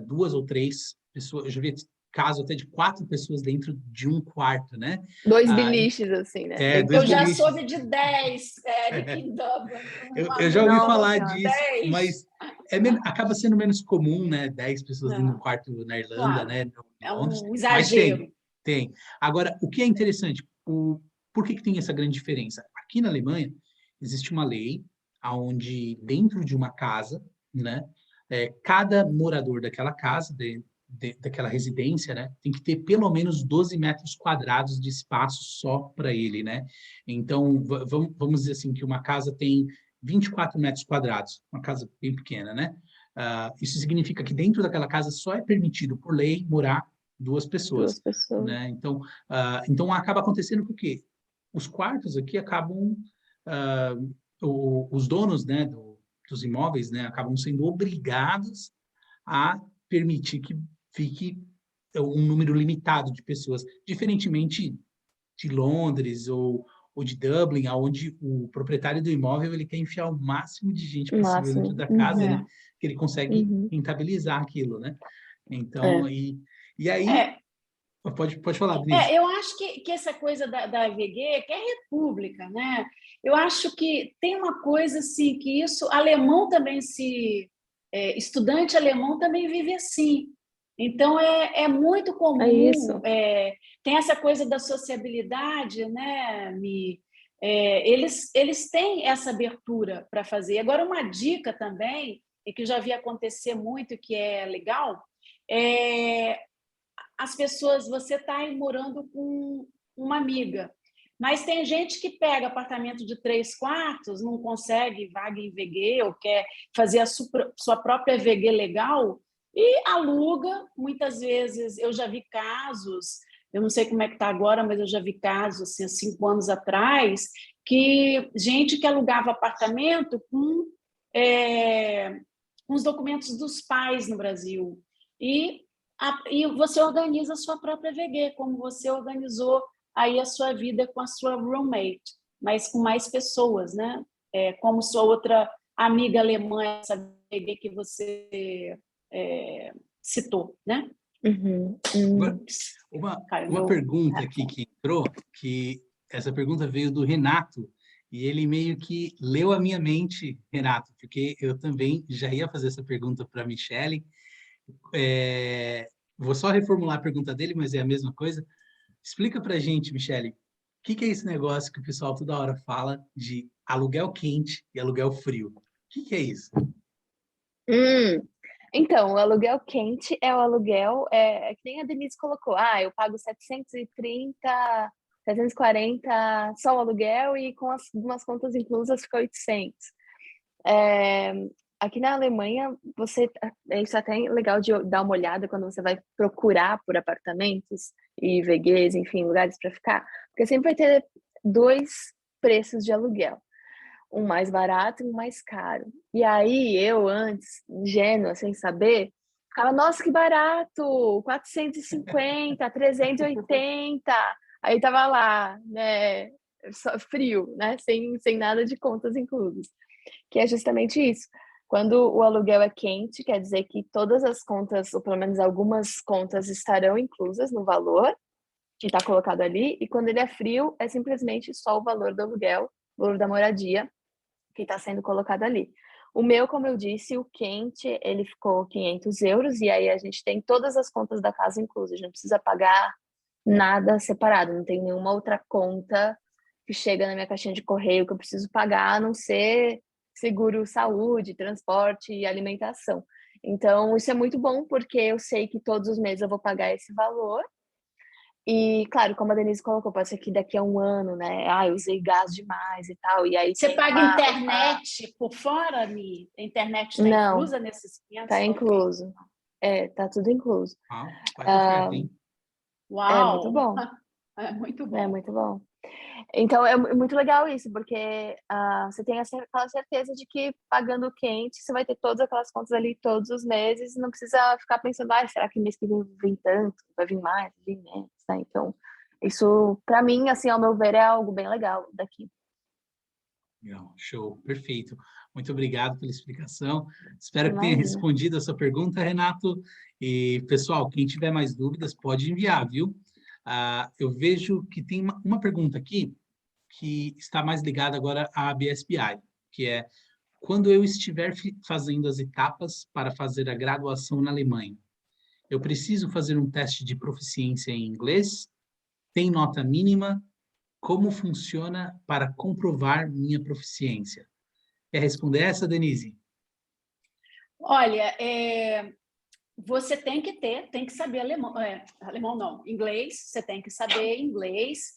2 ou 3 pessoas. Eu já vi caso até de 4 pessoas dentro de um quarto, né? 2 biliches, assim, né? Bem 2 Eu já beliches. soube de 10, Eric, em Dublin. Eu já ouvi Nossa falar Senhora. disso, 10. mas acaba sendo menos comum, né? 10 pessoas dentro de um Não, quarto na Irlanda, claro, né? Em é Londres, um mas exagero. tem. Agora, o que é interessante, por que tem essa grande diferença? Aqui na Alemanha, existe uma lei onde dentro de uma casa, né? Cada morador daquela casa, daquela residência, né? Tem que ter pelo menos 12 metros quadrados de espaço só para ele, né? Então, vamos dizer assim, que uma casa tem 24 metros quadrados, uma casa bem pequena, né? Isso significa que dentro daquela casa só é permitido, por lei, morar 2 2 pessoas, pessoas. né? Então acaba acontecendo porque os quartos aqui acabam, os donos, né, dos imóveis, né, acabam sendo obrigados a permitir que fique um número limitado de pessoas, diferentemente de Londres ou de Dublin, onde o proprietário do imóvel ele quer enfiar o máximo de gente possível dentro Máximo. da casa, né? Uhum. Que ele consegue Uhum. rentabilizar aquilo, né? Então, É. e aí, É, pode falar, Denise. eu acho que essa coisa da EVG, que é república, né? Eu acho que tem uma coisa assim, que isso, alemão também estudante alemão também vive assim. Então, é muito É comum, isso. tem essa coisa da sociabilidade, né, Mi? Eles têm essa abertura para fazer. Agora, uma dica também, e que eu já vi acontecer muito, que é legal, é as pessoas, você está aí morando com uma amiga, mas tem gente que pega apartamento de 3 quartos, não consegue vaga em VG, ou quer fazer a sua própria VG legal, e aluga. Muitas vezes, eu já vi casos Eu não sei como é que está agora, mas eu já vi casos, assim, há 5 anos atrás, que gente que alugava apartamento com os documentos dos pais no Brasil. E você organiza a sua própria VG, como você organizou aí a sua vida com a sua roommate, mas com mais pessoas, né? Como sua outra amiga alemã, essa VG que você citou, né? Uhum. Uma pergunta aqui que entrou, que essa pergunta veio do Renato, e ele meio que leu a minha mente, Renato, porque eu também já ia fazer essa pergunta para a Michele. Vou só reformular a pergunta dele, mas é a mesma coisa. Explica para a gente, Michele, o que é esse negócio que o pessoal toda hora fala de aluguel quente e aluguel frio? O que é isso? Então, o aluguel quente é o aluguel, que nem a Denise colocou, eu pago 730, 740 só o aluguel e com algumas contas inclusas fica 800. Aqui na Alemanha, isso é até legal de dar uma olhada quando você vai procurar por apartamentos e VGs, enfim, lugares para ficar, porque sempre vai ter 2 preços de aluguel. Um mais barato e um mais caro. E aí, eu antes, ingênua, sem saber, ficava, nossa, que barato! 450, 380. Aí tava lá, né, frio, né, sem nada de contas inclusas. Que é justamente isso. Quando o aluguel é quente, quer dizer que todas as contas, ou pelo menos algumas contas, estarão inclusas no valor que está colocado ali. E quando ele é frio, é simplesmente só o valor do aluguel, o valor da moradia, que está sendo colocado ali. O meu, como eu disse, o quente, ele ficou 500 euros, e aí a gente tem todas as contas da casa inclusas, a gente não precisa pagar nada separado, não tem nenhuma outra conta que chega na minha caixinha de correio que eu preciso pagar, a não ser seguro saúde, transporte e alimentação. Então, isso é muito bom, porque eu sei que todos os meses eu vou pagar esse valor. E, claro, como a Denise colocou, pode ser que daqui a um ano, né? Eu usei gás demais e tal. E aí você paga internet por fora, Mi? A internet está inclusa nesses 500? Tá incluso. Tá tudo incluso. Vai hein? Uau! É muito bom. É muito bom. É muito bom. Então, é muito legal isso, porque você tem aquela certeza de que pagando quente, você vai ter todas aquelas contas ali todos os meses, não precisa ficar pensando, será que mês que vem tanto, vai vir mais, vai vir menos, né? Então, isso, para mim, assim, ao meu ver, é algo bem legal daqui. Legal, show, perfeito. Muito obrigado pela explicação. Espero que tenha respondido a sua pergunta, Renato. E, pessoal, quem tiver mais dúvidas, pode enviar, viu? Eu vejo que tem uma pergunta aqui que está mais ligada agora à BSBI, que é: quando eu estiver fazendo as etapas para fazer a graduação na Alemanha, eu preciso fazer um teste de proficiência em inglês? Tem nota mínima? Como funciona para comprovar minha proficiência? Quer responder essa, Denise? Olha, você tem que saber alemão. Alemão não, inglês, você tem que saber inglês.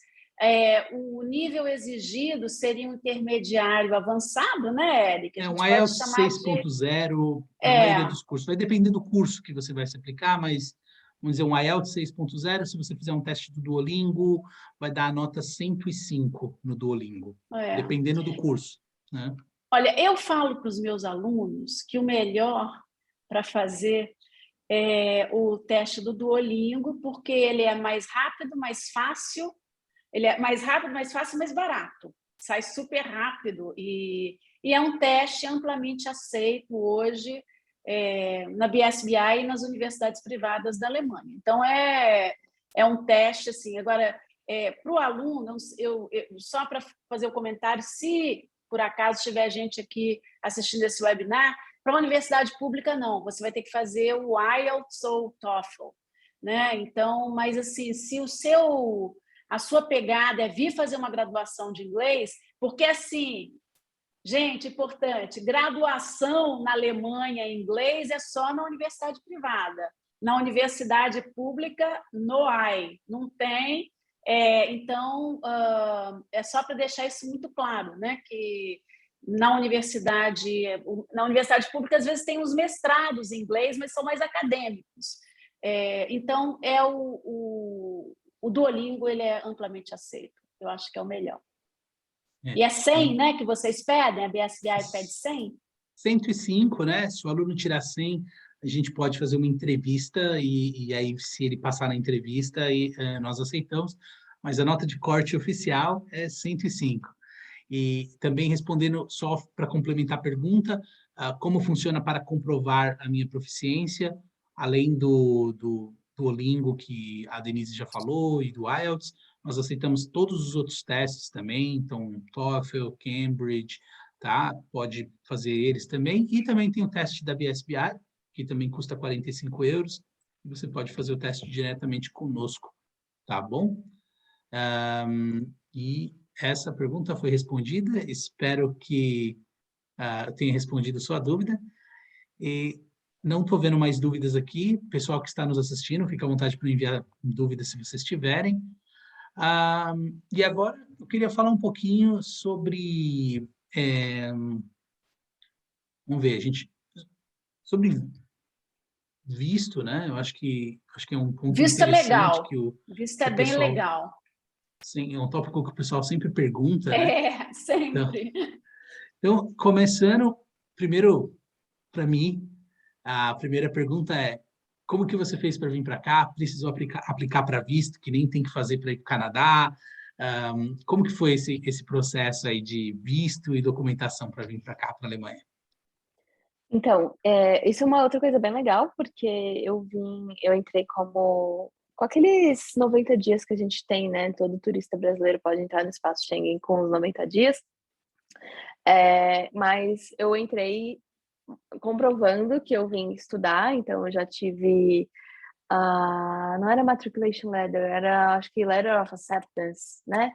O nível exigido seria um intermediário avançado, né, Eric? Um IELTS 6.0 para a maioria dos cursos. Vai depender do curso que você vai se aplicar, mas vamos dizer, um IELTS 6.0, se você fizer um teste do Duolingo, vai dar a nota 105 no Duolingo, dependendo do curso, né? Olha, eu falo para os meus alunos que o melhor para fazer é o teste do Duolingo, porque ele é mais rápido, mais fácil, mais barato. Sai super rápido e é um teste amplamente aceito hoje na BSBI e nas universidades privadas da Alemanha. Então, é um teste, assim. Agora, para o aluno, só para fazer o comentário, se por acaso tiver gente aqui assistindo esse webinar, para uma universidade pública, não. Você vai ter que fazer o IELTS ou o TOEFL, né? Então, mas assim, se a sua pegada é vir fazer uma graduação de inglês, porque assim, gente, importante, graduação na Alemanha em inglês é só na universidade privada. Na universidade pública, não tem. Então, é só para deixar isso muito claro, né? Que na universidade pública, às vezes, tem os mestrados em inglês, mas são mais acadêmicos. Então, o Duolingo ele é amplamente aceito. Eu acho que é o melhor. É. E é 100, né, que vocês pedem? A BSBI pede 100? 105, né? Se o aluno tirar 100, a gente pode fazer uma entrevista e aí, se ele passar na entrevista, nós aceitamos. Mas a nota de corte oficial é 105. E também respondendo, só para complementar a pergunta, como funciona para comprovar a minha proficiência, além do Duolingo, que a Denise já falou, e do IELTS, nós aceitamos todos os outros testes também, então TOEFL, Cambridge, tá? Pode fazer eles também. E também tem o teste da BSBI, que também custa 45 euros, e você pode fazer o teste diretamente conosco, tá bom? E essa pergunta foi respondida, espero que eu tenha respondido a sua dúvida. E não estou vendo mais dúvidas aqui. Pessoal que está nos assistindo, fica à vontade para enviar dúvidas se vocês tiverem. E agora eu queria falar um pouquinho sobre, vamos ver, sobre visto, né? Eu acho que é um ponto Visto é interessante legal. Visto que é o bem pessoal, legal. sim, é um tópico que o pessoal sempre pergunta, né? É, sempre. Então, começando, primeiro, para mim, a primeira pergunta é: como que você fez para vir para cá? Precisou aplicar para visto, que nem tem que fazer para ir para o Canadá? Como que foi esse processo aí de visto e documentação para vir para cá, para a Alemanha? Então, isso é uma outra coisa bem legal, porque eu entrei com aqueles 90 dias que a gente tem, né? Todo turista brasileiro pode entrar no espaço Schengen com os 90 dias. Mas eu entrei comprovando que eu vim estudar, então eu já tive, não era matriculation letter, era acho que letter of acceptance, né?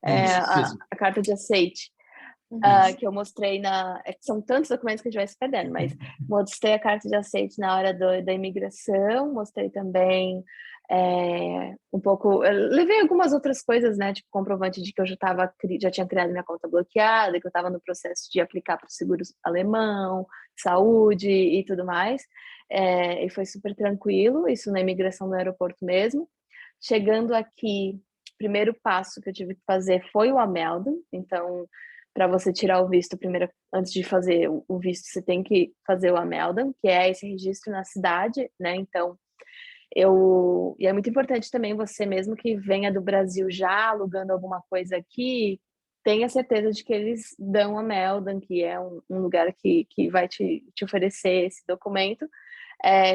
Isso, mesmo. A carta de aceite. Isso. Que eu mostrei são tantos documentos que a gente vai se perdendo, mas mostrei a carta de aceite na hora da imigração, mostrei também um pouco, eu levei algumas outras coisas, né, tipo comprovante de que eu já tinha criado minha conta bloqueada, que eu estava no processo de aplicar para o seguro alemão, saúde e tudo mais, e foi super tranquilo, isso na imigração do aeroporto mesmo. Chegando aqui, o primeiro passo que eu tive que fazer foi o Ameldum, então para você tirar o visto, primeiro, antes de fazer o visto, você tem que fazer o Ameldum, que é esse registro na cidade, né? Então, e é muito importante também você, mesmo que venha do Brasil já alugando alguma coisa aqui, tenha certeza de que eles dão a Ameldum, que é um lugar que vai te oferecer esse documento.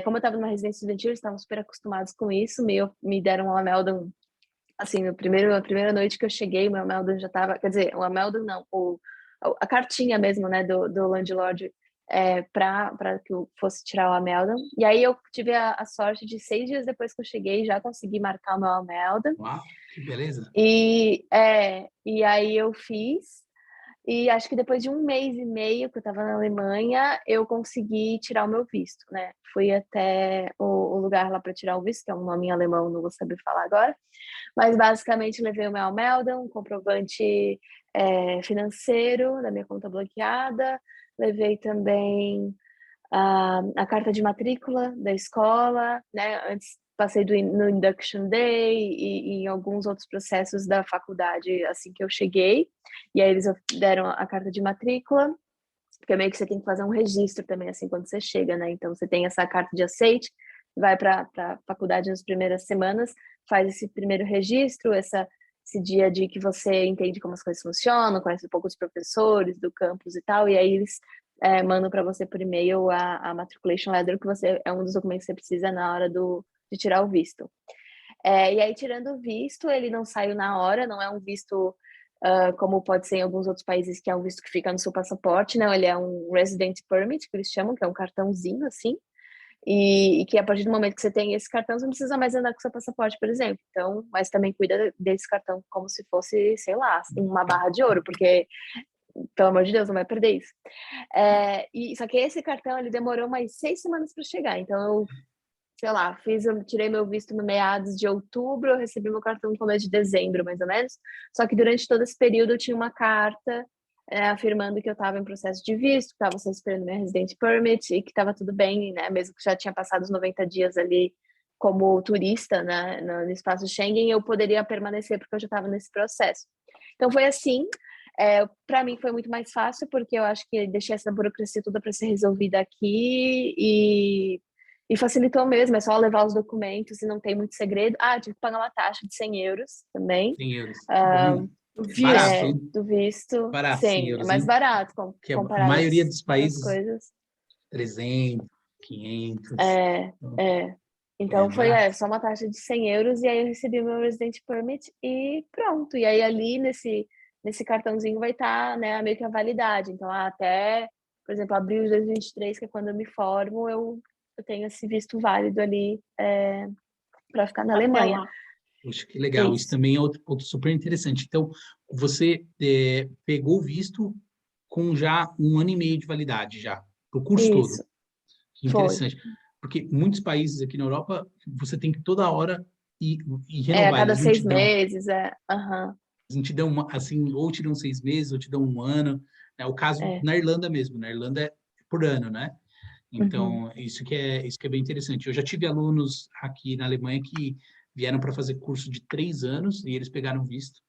Como eu estava numa residência estudantil, eles estavam super acostumados com isso, me deram um Ameldum. Assim, a primeira noite que eu cheguei, o meu Ameldum já estava, quer dizer, o Ameldum não, a cartinha mesmo, né, do landlord, para que eu fosse tirar o Ameldum. E aí eu tive a sorte de 6 dias depois que eu cheguei, já consegui marcar o meu Ameldum. Uau, que beleza. E aí eu fiz, e acho que depois de 1 mês e meio que eu estava na Alemanha, eu consegui tirar o meu visto, né? Fui até o lugar lá para tirar o visto, que é um nome em alemão, não vou saber falar agora. Mas basicamente levei o meu Ameldum, um comprovante financeiro da minha conta bloqueada, levei também a carta de matrícula da escola, né? Antes passei no Induction Day e em alguns outros processos da faculdade assim que eu cheguei. E aí eles deram a carta de matrícula, porque meio que você tem que fazer um registro também assim quando você chega, né? Então você tem essa carta de aceite, vai para a faculdade nas primeiras semanas, faz esse primeiro registro, esse dia de que você entende como as coisas funcionam, conhece um pouco os professores do campus e tal, e aí eles mandam para você por e-mail a matriculation letter, que é um dos documentos que você precisa na hora de tirar o visto. E aí, tirando o visto, ele não saiu na hora, não é um visto como pode ser em alguns outros países, que é um visto que fica no seu passaporte, não, ele é um resident permit, que eles chamam, que é um cartãozinho, assim, e que a partir do momento que você tem esse cartão, você não precisa mais andar com seu passaporte, por exemplo. Então, mas também cuida desse cartão como se fosse, sei lá, uma barra de ouro, porque, pelo amor de Deus, não vai perder isso. Só que esse cartão, ele demorou mais 6 semanas para chegar, então eu, sei lá, eu tirei meu visto no meados de outubro, eu recebi meu cartão no começo de dezembro, mais ou menos, só que durante todo esse período eu tinha uma carta afirmando que eu estava em processo de visto, que estava só esperando minha resident permit e que estava tudo bem, né? Mesmo que já tinha passado os 90 dias ali como turista, né, no espaço Schengen, eu poderia permanecer porque eu já estava nesse processo. Então foi assim. Para mim foi muito mais fácil porque eu acho que deixei essa burocracia toda para ser resolvida aqui e facilitou mesmo. É só levar os documentos e não tem muito segredo. Tive que pagar uma taxa de 100 euros também. 100 euros. Ah, Barato, hein? do visto, Barato, 100 sim, é euros, mais hein? barato Que a comparado maioria às dos outras países, coisas. 300, 500. É, é. É Então foi barato. só uma taxa de 100 euros e aí eu recebi o meu Resident Permit e pronto. E aí ali nesse cartãozinho vai estar, né, meio que a validade. Então até, por exemplo, abril de 2023, que é quando eu me formo, eu tenho esse visto válido ali para ficar na Até Alemanha. lá. Poxa, que legal. Isso Isso, também é outro ponto super interessante. Então, você pegou o visto com já 1 ano e meio de validade já, para o curso todo. isso, Que foi. interessante. Porque muitos países aqui na Europa, você tem que toda hora ir A renovar. cada Eles não te 6 dão. meses, Aham, Eles não te dão, assim, ou te dão 6 meses, ou te dão 1 ano. É o caso é. na Irlanda mesmo. Na Irlanda é por ano, né? Uhum. Então, isso que é bem interessante. Eu já tive alunos aqui na Alemanha que vieram para fazer curso de 3 anos e eles pegaram visto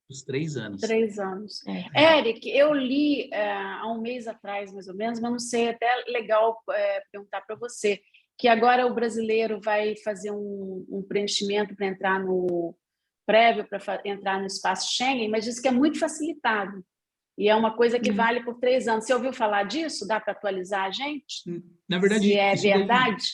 os 3 anos. 3 anos. É, Eric, eu li há um mês atrás, mais ou menos, mas não sei, até legal perguntar para você, que agora o brasileiro vai fazer um preenchimento para entrar no prévio, para entrar no espaço Schengen, mas diz que é muito facilitado. E é uma coisa que vale por 3 anos. Você ouviu falar disso? Dá para atualizar a gente? na Se verdade, é verdade?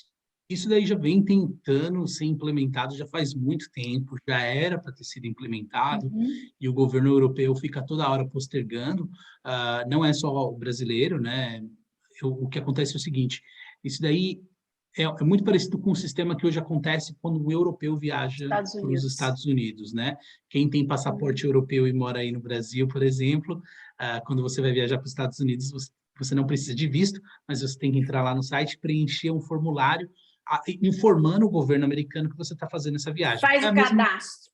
isso daí já vem tentando ser implementado já faz muito tempo, já era para ter sido implementado, Uhum. e o governo europeu fica toda hora postergando. Não é só o brasileiro, né? O que acontece é o seguinte: isso daí é muito parecido com o sistema que hoje acontece quando o europeu viaja Estados para os Unidos. Estados Unidos, né? Quem tem passaporte europeu e mora aí no Brasil, por exemplo, quando você vai viajar para os Estados Unidos, você não precisa de visto, mas você tem que entrar lá no site, preencher um formulário informando o governo americano que você está fazendo essa viagem. Faz É a o mesma, cadastro.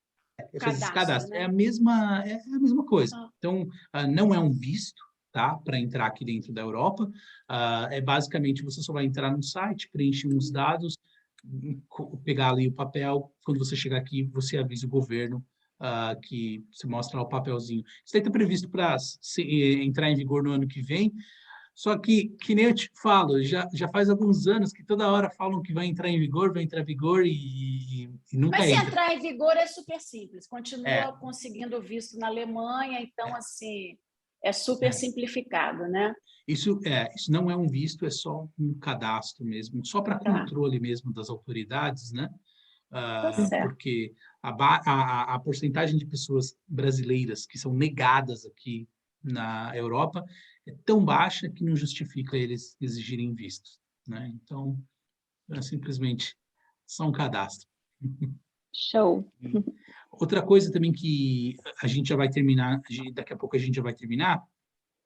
fez esse Cadastro, cadastro, né? é a mesma coisa. Ah. Então, não é um visto, tá, para entrar aqui dentro da Europa. É basicamente você só vai entrar no site, preencher uns dados, pegar ali o papel. Quando você chegar aqui, você avisa o governo. Que você mostra lá o papelzinho. Isso aí está previsto para entrar em vigor no ano que vem. Só que nem eu te falo, já faz alguns anos que toda hora falam que vai entrar em vigor e Mas nunca se entra. entrar em vigor é super simples, É, continua conseguindo visto na Alemanha, então, assim, é super é. simplificado, né? Isso não é um visto, é só um cadastro mesmo, só para Tá, controle mesmo das autoridades, né? tá certo. Porque a porcentagem de pessoas brasileiras que são negadas aqui na Europa é tão baixa que não justifica eles exigirem vistos, né? Então, é simplesmente só um cadastro. Show. Outra coisa também que a gente já vai terminar, daqui a pouco a gente já vai terminar,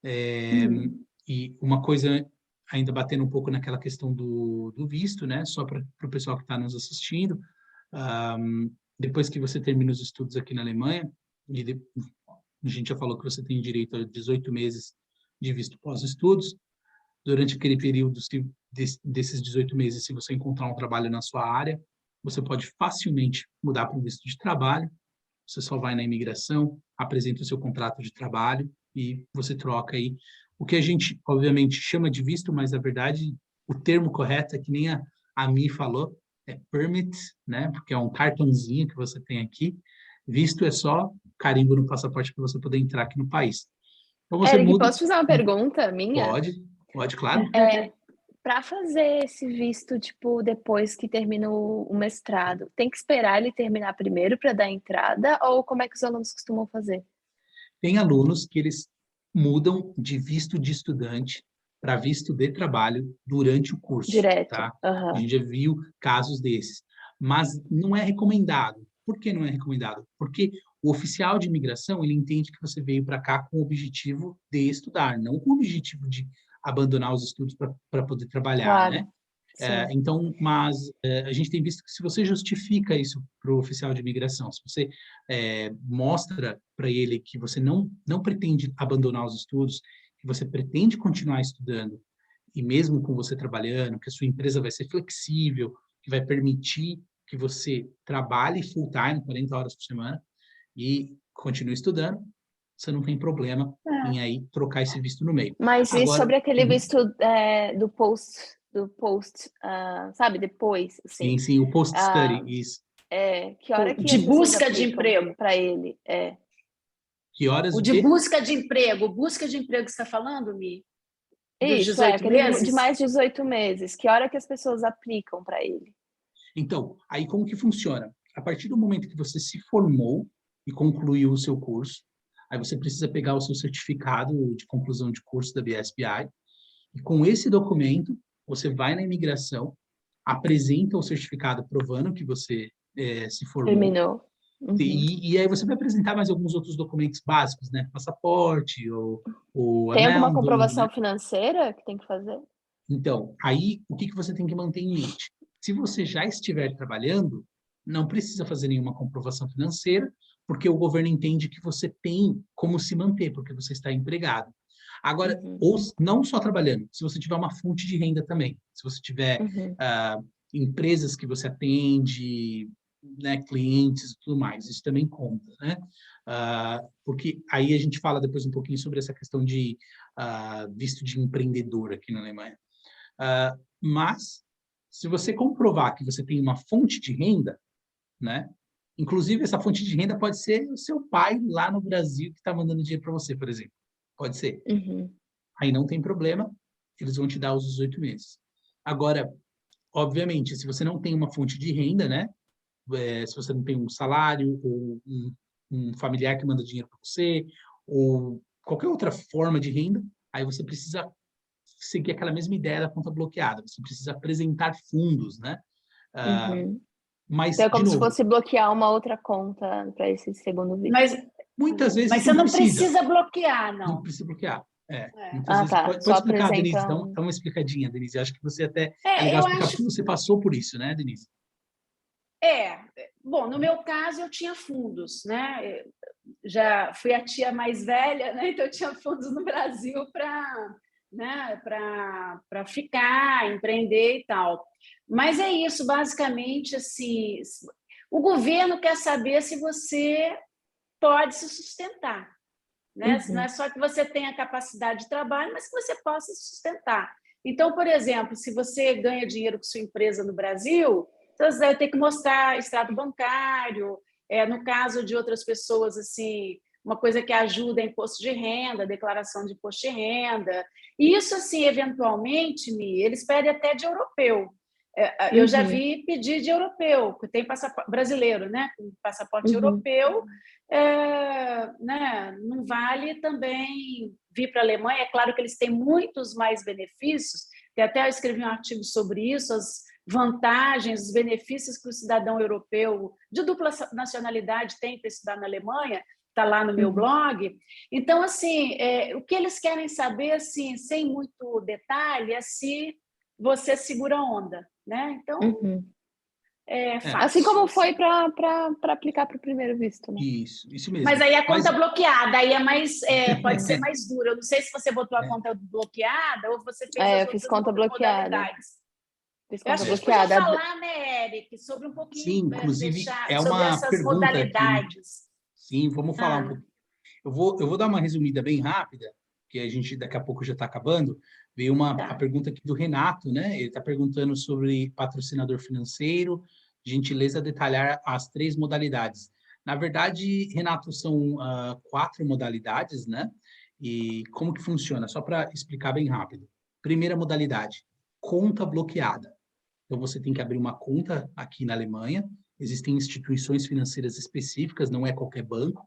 e uma coisa ainda batendo um pouco naquela questão do visto, né? Só para o pessoal que está nos assistindo, depois que você termina os estudos aqui na Alemanha, a gente já falou que você tem direito a 18 meses de visto pós-estudos. Durante aquele período, desses 18 meses, se você encontrar um trabalho na sua área, você pode facilmente mudar para um visto de trabalho. Você só vai na imigração, apresenta o seu contrato de trabalho e você troca aí o que a gente, obviamente, chama de visto, mas, na verdade, o termo correto é que nem a Mi falou, é permit, né? Porque é um cartãozinho que você tem aqui. Visto é só carimbo no passaporte para você poder entrar aqui no país. Então, você Eric, muda... posso fazer uma pergunta minha? Pode, claro. Para fazer esse visto, tipo, depois que termina o mestrado, tem que esperar ele terminar primeiro para dar entrada? Ou como é que os alunos costumam fazer? Tem alunos que eles mudam de visto de estudante para visto de trabalho durante o curso, Direto. tá? A Aham. gente já viu casos desses, mas não é recomendado. Por que não é recomendado? Porque o oficial de imigração, ele entende que você veio para cá com o objetivo de estudar, não com o objetivo de abandonar os estudos para poder trabalhar, né? Claro. Sim. Então, mas a gente tem visto que se você justifica isso para o oficial de imigração, se você mostra para ele que você não pretende abandonar os estudos, que você pretende continuar estudando, e mesmo com você trabalhando, que a sua empresa vai ser flexível, que vai permitir que você trabalhe full time, 40 horas por semana, e continue estudando, você não tem problema em aí trocar esse visto no meio. Mas e Agora, sobre aquele visto do post, sabe, depois, assim, sim, o post-study, isso. que hora que De as pessoas busca de aplicam emprego. para ele? Que horas O o de quê? busca de emprego. Busca de emprego que você está falando, Mi? Dos Isso, 18 aquele de meses? mais de 18 meses. Que hora que as pessoas aplicam para ele? Então, aí como que funciona? A partir do momento que você se formou e concluiu o seu curso, aí você precisa pegar o seu certificado de conclusão de curso da BSBI, e com esse documento, você vai na imigração, apresenta o certificado provando que você se formou, Terminou. Uhum. e aí você vai apresentar mais alguns outros documentos básicos, né? Passaporte, o Tem alguma amendo, né? comprovação financeira que tem que fazer? Então, aí, o que você tem que manter em mente? Se você já estiver trabalhando, não precisa fazer nenhuma comprovação financeira, porque o governo entende que você tem como se manter, porque você está empregado. Agora, ou não só trabalhando, se você tiver uma fonte de renda também, se você tiver empresas que você atende, né, clientes e tudo mais, isso também conta, né? Porque aí a gente fala depois um pouquinho sobre essa questão de visto de empreendedor aqui na Alemanha. Mas, se você comprovar que você tem uma fonte de renda, né? Inclusive, essa fonte de renda pode ser o seu pai lá no Brasil que está mandando dinheiro para você, por exemplo. Pode ser. Aí não tem problema, eles vão te dar os 18 meses. Agora, obviamente, se você não tem uma fonte de renda, né? Se você não tem um salário ou um familiar que manda dinheiro para você, ou qualquer outra forma de renda, aí você precisa seguir aquela mesma ideia da conta bloqueada. Você precisa apresentar fundos, né? Mas, Então é de como se novo, fosse bloquear uma outra conta para esse segundo visto. muitas vezes Mas você não não precisa. precisa bloquear, Não não. precisa bloquear. Muitas vezes. Tá. Pode Só explicar, Denise. apresenta Dá uma explicadinha, Denise. Eu acho que você até é legal Eu explicar acho. porque você passou por isso, né, Denise? Bom, no meu caso eu tinha fundos, né? Já fui a tia mais velha, né? Então eu tinha fundos no Brasil para, né, para ficar, empreender e tal. Mas é isso, basicamente, assim, o governo quer saber se você pode se sustentar, né? Não é só que você tenha capacidade de trabalho, mas que você possa se sustentar. Então, por exemplo, se você ganha dinheiro com sua empresa no Brasil, você vai ter que mostrar extrato bancário, no caso de outras pessoas, assim, uma coisa que ajuda é imposto de renda, declaração de imposto de renda. E isso, assim, eventualmente, eles pedem até de europeu. Eu já vi pedir de europeu, que tem passaporte brasileiro, né? Passaporte europeu, né? Não vale também vir para a Alemanha. É claro que eles têm muitos mais benefícios, até eu escrevi um artigo sobre isso, as vantagens, os benefícios que o cidadão europeu de dupla nacionalidade tem para estudar na Alemanha, está lá no meu blog. Então, assim, o que eles querem saber, assim, sem muito detalhe, é se você segura a onda, né? Então, fácil. Assim como foi para aplicar para o primeiro visto, né? Isso mesmo. Mas aí a conta bloqueada, aí pode ser mais dura. Eu não sei se você botou a conta bloqueada ou você fez as outras modalidades. Eu acho que a gente podia falar, né, Eric, sobre um pouquinho, sim, inclusive é sobre uma essas pergunta modalidades. Aqui. Sim, vamos falar um pouco. Eu vou dar uma resumida bem rápida, que a gente daqui a pouco já está acabando. Veio a pergunta aqui do Renato, né? Ele está perguntando sobre patrocinador financeiro, gentileza detalhar as 3 modalidades. Na verdade, Renato, são 4 modalidades, né? E como que funciona? Só para explicar bem rápido. Primeira modalidade, conta bloqueada. Então, você tem que abrir uma conta aqui na Alemanha. Existem instituições financeiras específicas, não é qualquer banco.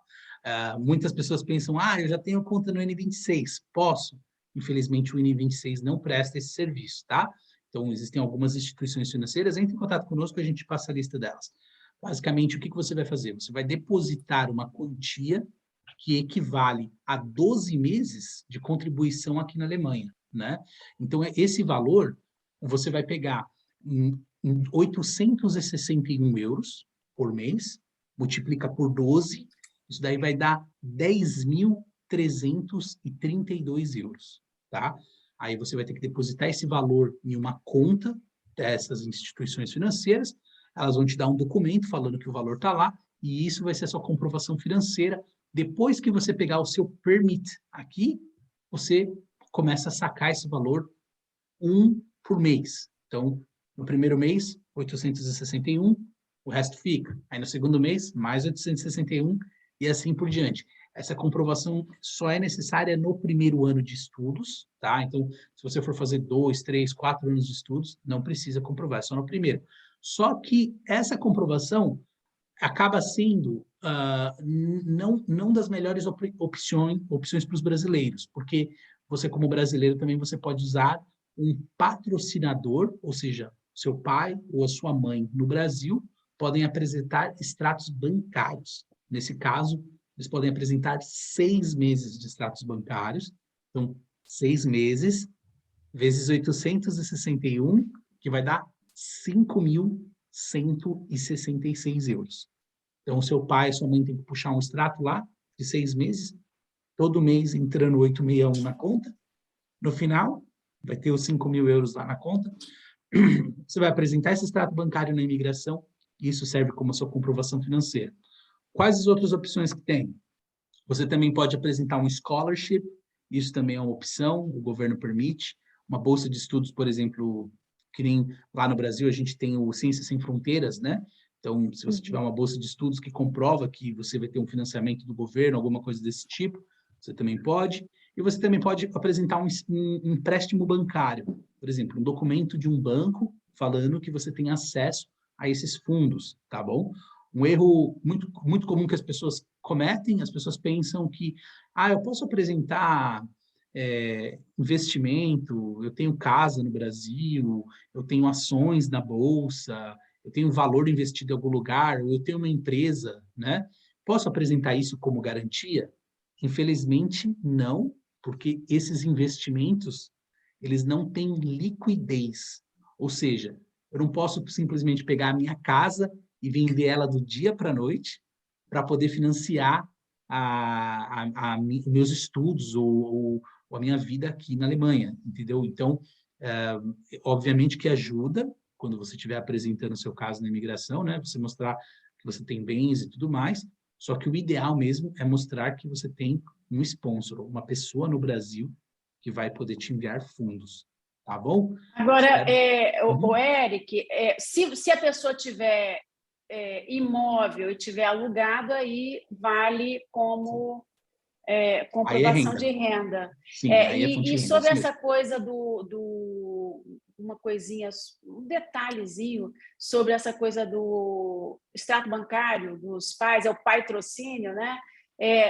Muitas pessoas pensam, eu já tenho conta no N26, posso? Infelizmente, o N26 não presta esse serviço, tá? Então, existem algumas instituições financeiras, entre em contato conosco, a gente passa a lista delas. Basicamente, o que você vai fazer? Você vai depositar uma quantia que equivale a 12 meses de contribuição aqui na Alemanha, né? Então, esse valor, você vai pegar 861 euros por mês, multiplica por 12, isso daí vai dar 10.332 euros, tá? Aí você vai ter que depositar esse valor em uma conta dessas instituições financeiras elas vão te dar um documento falando que o valor está lá, e isso vai ser a sua comprovação financeira. Depois que você pegar o seu permit aqui, você começa a sacar esse valor por mês. Então, no primeiro mês, 861, o resto fica. Aí no segundo mês, mais 861 e assim por diante. Essa comprovação só é necessária no primeiro ano de estudos, tá? Então, se você for fazer 2, 3, 4 anos de estudos, não precisa comprovar, é só no primeiro. Só que essa comprovação acaba sendo não das melhores opções para os brasileiros, porque você, como brasileiro, também você pode usar um patrocinador, ou seja, seu pai ou a sua mãe no Brasil podem apresentar extratos bancários. Nesse caso, eles podem apresentar 6 meses de extratos bancários. Então, 6 meses vezes 861, que vai dar 5.166 euros. Então, seu pai e sua mãe têm que puxar um extrato lá de 6 meses, todo mês entrando 861 na conta. No final, vai ter os 5.000 euros lá na conta. Você vai apresentar esse extrato bancário na imigração e isso serve como sua comprovação financeira. Quais as outras opções que tem? Você também pode apresentar um scholarship, isso também é uma opção, o governo permite. Uma bolsa de estudos, por exemplo, que nem lá no Brasil a gente tem o Ciências Sem Fronteiras, né? Então, se você tiver uma bolsa de estudos que comprova que você vai ter um financiamento do governo, alguma coisa desse tipo, você também pode. E você também pode apresentar um empréstimo bancário, por exemplo, um documento de um banco falando que você tem acesso a esses fundos, tá bom? Um erro muito, muito comum que as pessoas cometem, as pessoas pensam que, eu posso apresentar investimento, eu tenho casa no Brasil, eu tenho ações na bolsa, eu tenho valor investido em algum lugar, ou eu tenho uma empresa, né? Posso apresentar isso como garantia? Infelizmente, não, porque esses investimentos, eles não têm liquidez. Ou seja, eu não posso simplesmente pegar a minha casa e vender ela do dia para a noite para poder financiar meus estudos ou a minha vida aqui na Alemanha, entendeu? Então, obviamente que ajuda quando você estiver apresentando o seu caso na imigração, né? Você mostrar que você tem bens e tudo mais, só que o ideal mesmo é mostrar que você tem um sponsor, uma pessoa no Brasil que vai poder te enviar fundos, tá bom? Agora, o Eric, se a pessoa tiver imóvel e tiver alugado, aí vale como comprovação de renda. Sim, aí é fonte de e renda, sobre isso essa mesmo. coisa uma coisinha, um detalhezinho sobre essa coisa do extrato bancário dos pais, é o patrocínio, né?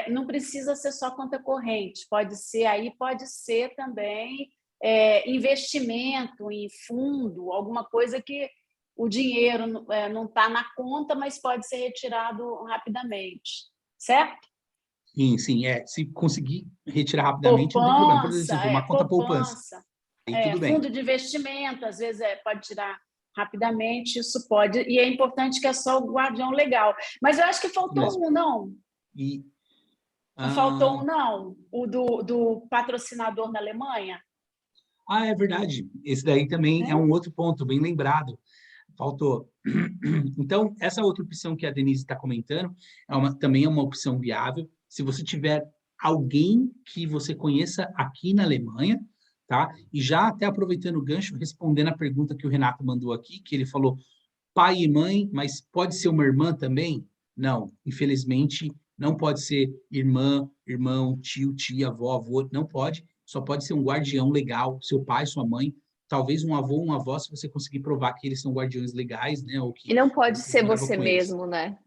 Não precisa ser só conta corrente, pode ser também investimento em fundo, alguma coisa que o dinheiro não está na conta, mas pode ser retirado rapidamente, certo? Sim, se conseguir retirar rapidamente, não tem problema. Por exemplo, uma conta poupança. Aí tudo bem. Fundo de investimento, às vezes pode tirar rapidamente, isso pode, e é importante que é só o guardião legal. Mas eu acho que faltou não? Faltou não? O do patrocinador na Alemanha? É verdade. Esse daí também é um outro ponto, bem lembrado. Faltou. Então, essa outra opção que a Denise está comentando também é uma opção viável. Se você tiver alguém que você conheça aqui na Alemanha, tá? E já até aproveitando o gancho, respondendo a pergunta que o Renato mandou aqui, que ele falou pai e mãe, mas pode ser uma irmã também? Não, infelizmente, não pode ser irmã, irmão, tio, tia, avó, avô, não pode. Só pode ser um guardião legal, seu pai, sua mãe, talvez um avô, uma avó, se você conseguir provar que eles são guardiões legais, né? Ou que e não pode ser você mesmo, né?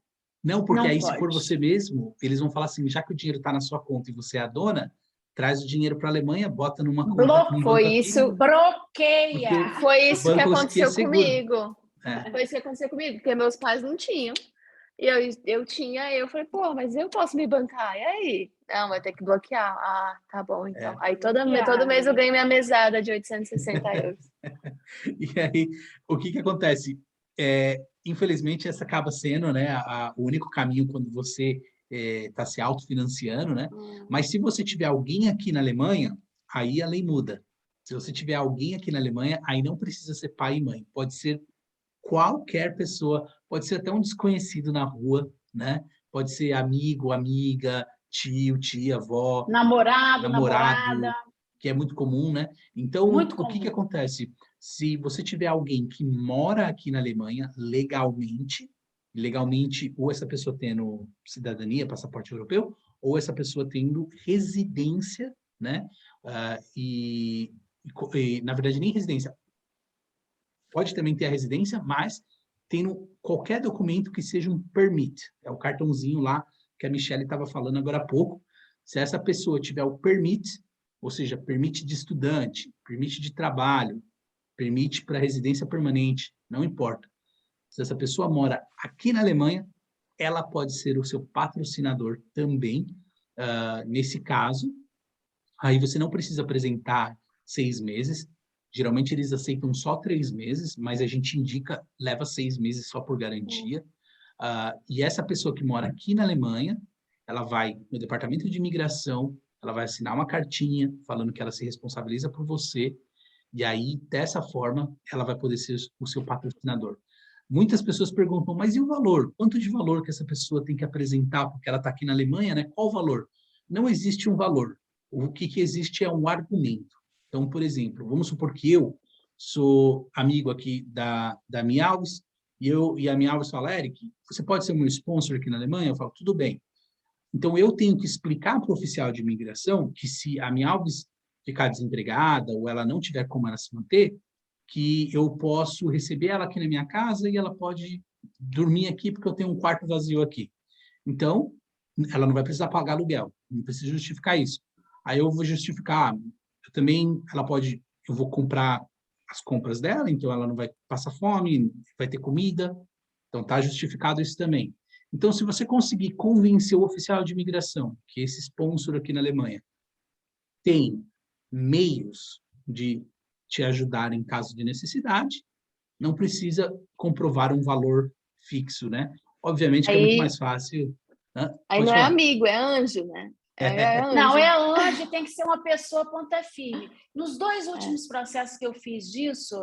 Não, porque aí se for você mesmo, eles vão falar assim, já que o dinheiro está na sua conta e você é a dona, traz o dinheiro para a Alemanha, bota num banco aqui. Bloqueia! Foi isso que aconteceu comigo. Foi isso que aconteceu comigo, porque meus pais não tinham. E eu tinha, eu falei, mas eu posso me bancar, e aí? Não, vai ter que bloquear. Tá bom, então. Aí todo mês eu ganho minha mesada de 860 euros. E aí, o que acontece? Infelizmente, essa acaba sendo, né, o único caminho quando você está se autofinanciando, né? Mas se você tiver alguém aqui na Alemanha, aí a lei muda. Se você tiver alguém aqui na Alemanha, aí não precisa ser pai e mãe. Pode ser qualquer pessoa, pode ser até um desconhecido na rua, né? Pode ser amigo, amiga, tio, tia, avó, Namorado, namorado, namorada. que é muito comum, né? Então, Muito o que comum. acontece? Se você tiver alguém que mora aqui na Alemanha legalmente, ou essa pessoa tendo cidadania, passaporte europeu, ou essa pessoa tendo residência, né? Na verdade, nem residência. Pode também ter a residência, mas tendo qualquer documento que seja um permit. É o cartãozinho lá que a Michelle estava falando agora há pouco. Se essa pessoa tiver o permit, ou seja, permit de estudante, permit de trabalho, permit para residência permanente, não importa. Se essa pessoa mora aqui na Alemanha, ela pode ser o seu patrocinador também. Nesse caso, aí você não precisa apresentar 6 meses. Geralmente eles aceitam só 3 meses, mas a gente indica, leva 6 meses só por garantia. E essa pessoa que mora aqui na Alemanha, ela vai no departamento de imigração, ela vai assinar uma cartinha falando que ela se responsabiliza por você, e aí, dessa forma, ela vai poder ser o seu patrocinador. Muitas pessoas perguntam, mas e o valor? Quanto de valor que essa pessoa tem que apresentar, porque ela está aqui na Alemanha, né? Qual o valor? Não existe um valor. O que existe é um argumento. Então, por exemplo, vamos supor que eu sou amigo aqui da Minha Alves, e a Minha Alves fala, Eric, você pode ser meu sponsor aqui na Alemanha? Eu falo, tudo bem. Então, eu tenho que explicar para o oficial de imigração que se a Minha Alves ficar desempregada ou ela não tiver como ela se manter, que eu posso receber ela aqui na minha casa e ela pode dormir aqui porque eu tenho um quarto vazio aqui. Então, ela não vai precisar pagar aluguel, não precisa justificar isso. Aí eu vou justificar, eu vou comprar as compras dela, então ela não vai passar fome, vai ter comida, então está justificado isso também. Então, se você conseguir convencer o oficial de imigração, que esse sponsor aqui na Alemanha tem meios de te ajudar em caso de necessidade, não precisa comprovar um valor fixo, né? Obviamente que é muito mais fácil. Aí Pode não é falar. amigo, é anjo, né? É Não, anjo. é anjo, tem que ser uma pessoa ponta firme. Nos 2 últimos processos que eu fiz disso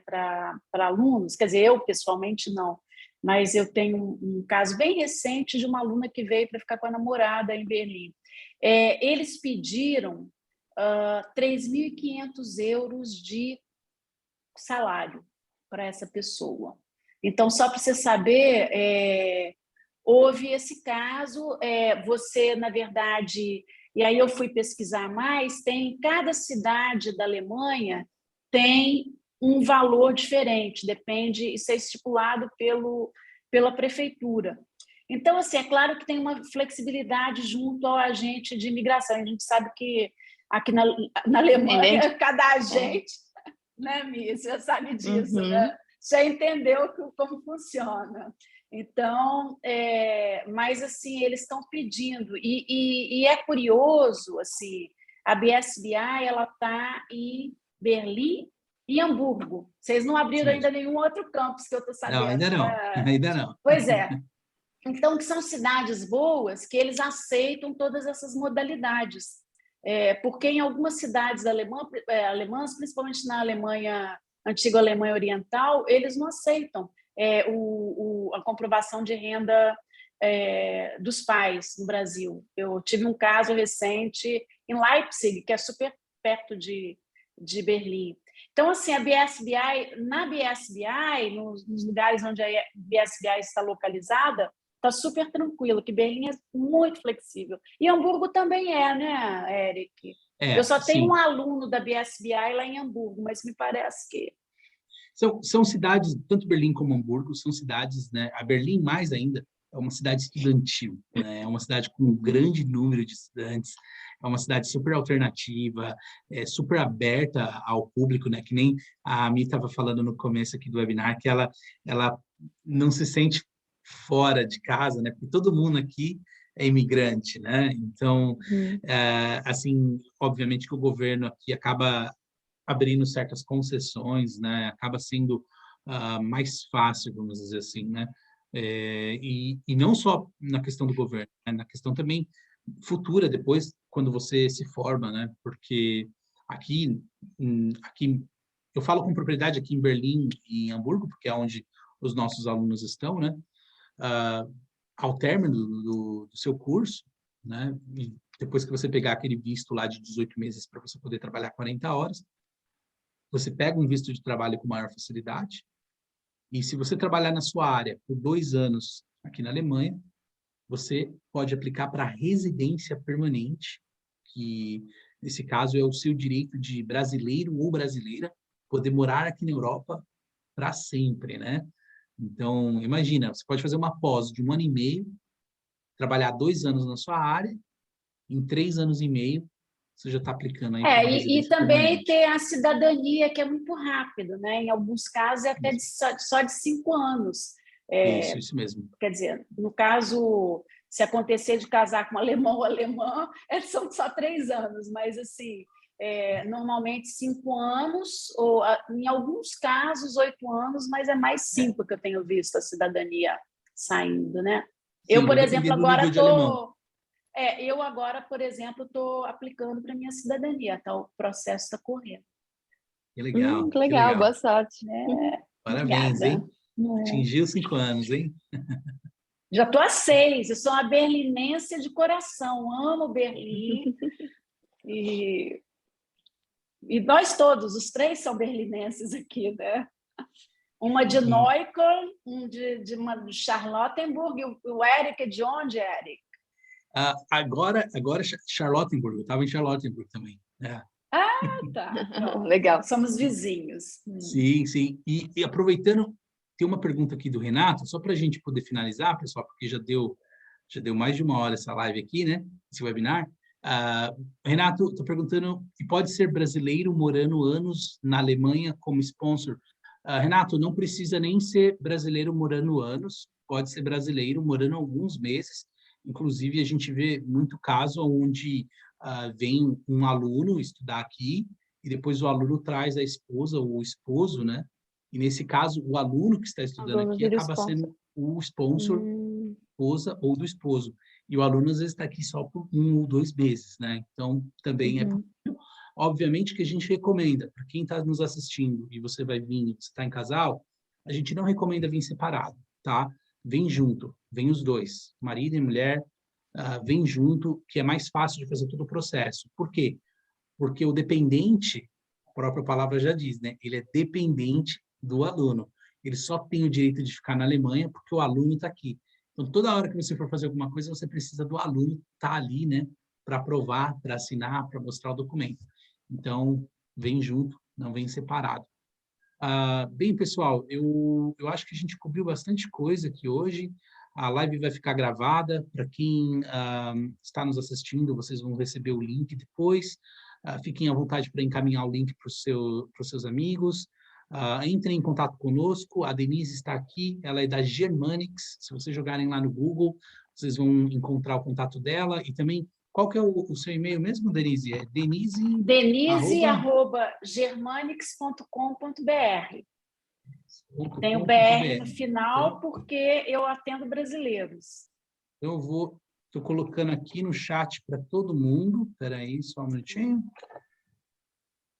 para alunos, quer dizer, eu pessoalmente não, mas eu tenho um caso bem recente de uma aluna que veio para ficar com a namorada em Berlim. Eles pediram 3.500 euros de salário para essa pessoa. Então, só para você saber, houve esse caso, você, na verdade, e aí eu fui pesquisar mais, tem cada cidade da Alemanha tem um valor diferente, depende, isso é estipulado pela prefeitura. Então, assim, é claro que tem uma flexibilidade junto ao agente de imigração. A gente sabe que aqui na Alemanha, cada agente, né, Mia? Você já sabe disso, né? Já entendeu como funciona. Então, mas assim, eles estão pedindo, e é curioso, assim, a BSBI ela está em Berlim e Hamburgo. Vocês não abriram Certo. ainda nenhum outro campus que eu estou sabendo. Não, ainda não. Né? Ainda não. Pois é. Então, que são cidades boas que eles aceitam todas essas modalidades. Porque em algumas cidades alemãs, principalmente na Alemanha, antiga Alemanha Oriental, eles não aceitam a comprovação de renda dos pais no Brasil. Eu tive um caso recente em Leipzig, que é super perto de Berlim. Então, assim, na BSBI, nos lugares onde a BSBI está localizada, está super tranquilo, que Berlim é muito flexível. E Hamburgo também né, Eric? Eu só tenho um aluno da BSBI lá em Hamburgo, mas me parece que... São cidades, tanto Berlim como Hamburgo, são cidades, né? A Berlim mais ainda, é uma cidade estudantil, né? É uma cidade com um grande número de estudantes, é uma cidade super alternativa, super aberta ao público, né? Que nem a Mi estava falando no começo aqui do webinar, que ela não se sente fora de casa, né? Porque todo mundo aqui é imigrante, né? Então, assim, obviamente que o governo aqui acaba abrindo certas concessões, né? Acaba sendo mais fácil, vamos dizer assim, né? E não só na questão do governo, né? Na questão também futura, depois, quando você se forma, né? Porque aqui eu falo com propriedade aqui em Berlim e em Hamburgo, porque é onde os nossos alunos estão, né? Ao término do seu curso, né? E depois que você pegar aquele visto lá de 18 meses para você poder trabalhar 40 horas, você pega um visto de trabalho com maior facilidade. E se você trabalhar na sua área por 2 anos aqui na Alemanha, você pode aplicar para residência permanente, que nesse caso é o seu direito de brasileiro ou brasileira poder morar aqui na Europa para sempre, né? Então, imagina, você pode fazer uma pós de 1 ano e meio, trabalhar 2 anos na sua área, em 3 anos e meio, você já está aplicando aí para E residência também permanente. ter a cidadania, que é muito rápido, né? Em alguns casos é até só de 5 anos. Isso mesmo. Quer dizer, no caso, se acontecer de casar com um alemão ou alemã, são só 3 anos, mas assim, normalmente 5 anos, ou em alguns casos 8 anos, mas é mais 5 que eu tenho visto a cidadania saindo, né? Sim, Eu, por vai exemplo, depender do agora nível de alemão. por exemplo, estou aplicando para a minha cidadania, tá? O processo está correndo. Que legal, que legal, boa sorte. Parabéns, Obrigada. hein? Atingiu 5 anos, hein? Já estou há 6, eu sou uma berlinense de coração, amo Berlim. E nós todos, os 3 são berlinenses aqui, né? Uma de Neukölln, uma de Charlottenburg, e o Eric é de onde, Eric? Agora Charlottenburg, eu estava em Charlottenburg também. Tá. Legal. Somos vizinhos. Sim, sim. E aproveitando, tem uma pergunta aqui do Renato, só para a gente poder finalizar, pessoal, porque já deu mais de 1 hora essa live aqui, né? Esse webinar. Renato, estou perguntando se pode ser brasileiro morando anos na Alemanha como sponsor. Renato, não precisa nem ser brasileiro morando anos, pode ser brasileiro morando alguns meses. Inclusive, a gente vê muito caso onde vem um aluno estudar aqui e depois o aluno traz a esposa ou o esposo, né? E nesse caso, o aluno que está estudando aqui acaba sendo o sponsor, esposa ou do esposo. E o aluno, às vezes, está aqui só por 1 ou 2 meses, né? Então, também é possível. Obviamente que a gente recomenda, para quem está nos assistindo e você vai vir, você está em casal, a gente não recomenda vir separado, tá? Vem junto, vem os 2, marido e mulher, vem junto, que é mais fácil de fazer todo o processo. Por quê? Porque o dependente, a própria palavra já diz, né? Ele é dependente do aluno. Ele só tem o direito de ficar na Alemanha porque o aluno está aqui. Então, toda hora que você for fazer alguma coisa, você precisa do aluno estar ali, né? Para aprovar, para assinar, para mostrar o documento. Então, vem junto, não vem separado. Bem, pessoal, eu acho que a gente cobriu bastante coisa aqui hoje. A live vai ficar gravada. Para quem está nos assistindo, vocês vão receber o link depois. Fiquem à vontade para encaminhar o link para os seus amigos. Entrem em contato conosco. A Denise está aqui, ela é da Germanix. Se vocês jogarem lá no Google, vocês vão encontrar o contato dela. E também, qual que é o seu e-mail mesmo, Denise? É denise@germanix.com.br. Tem o BR no final, porque eu atendo brasileiros. Eu estou colocando aqui no chat para todo mundo. Espera aí, só um minutinho.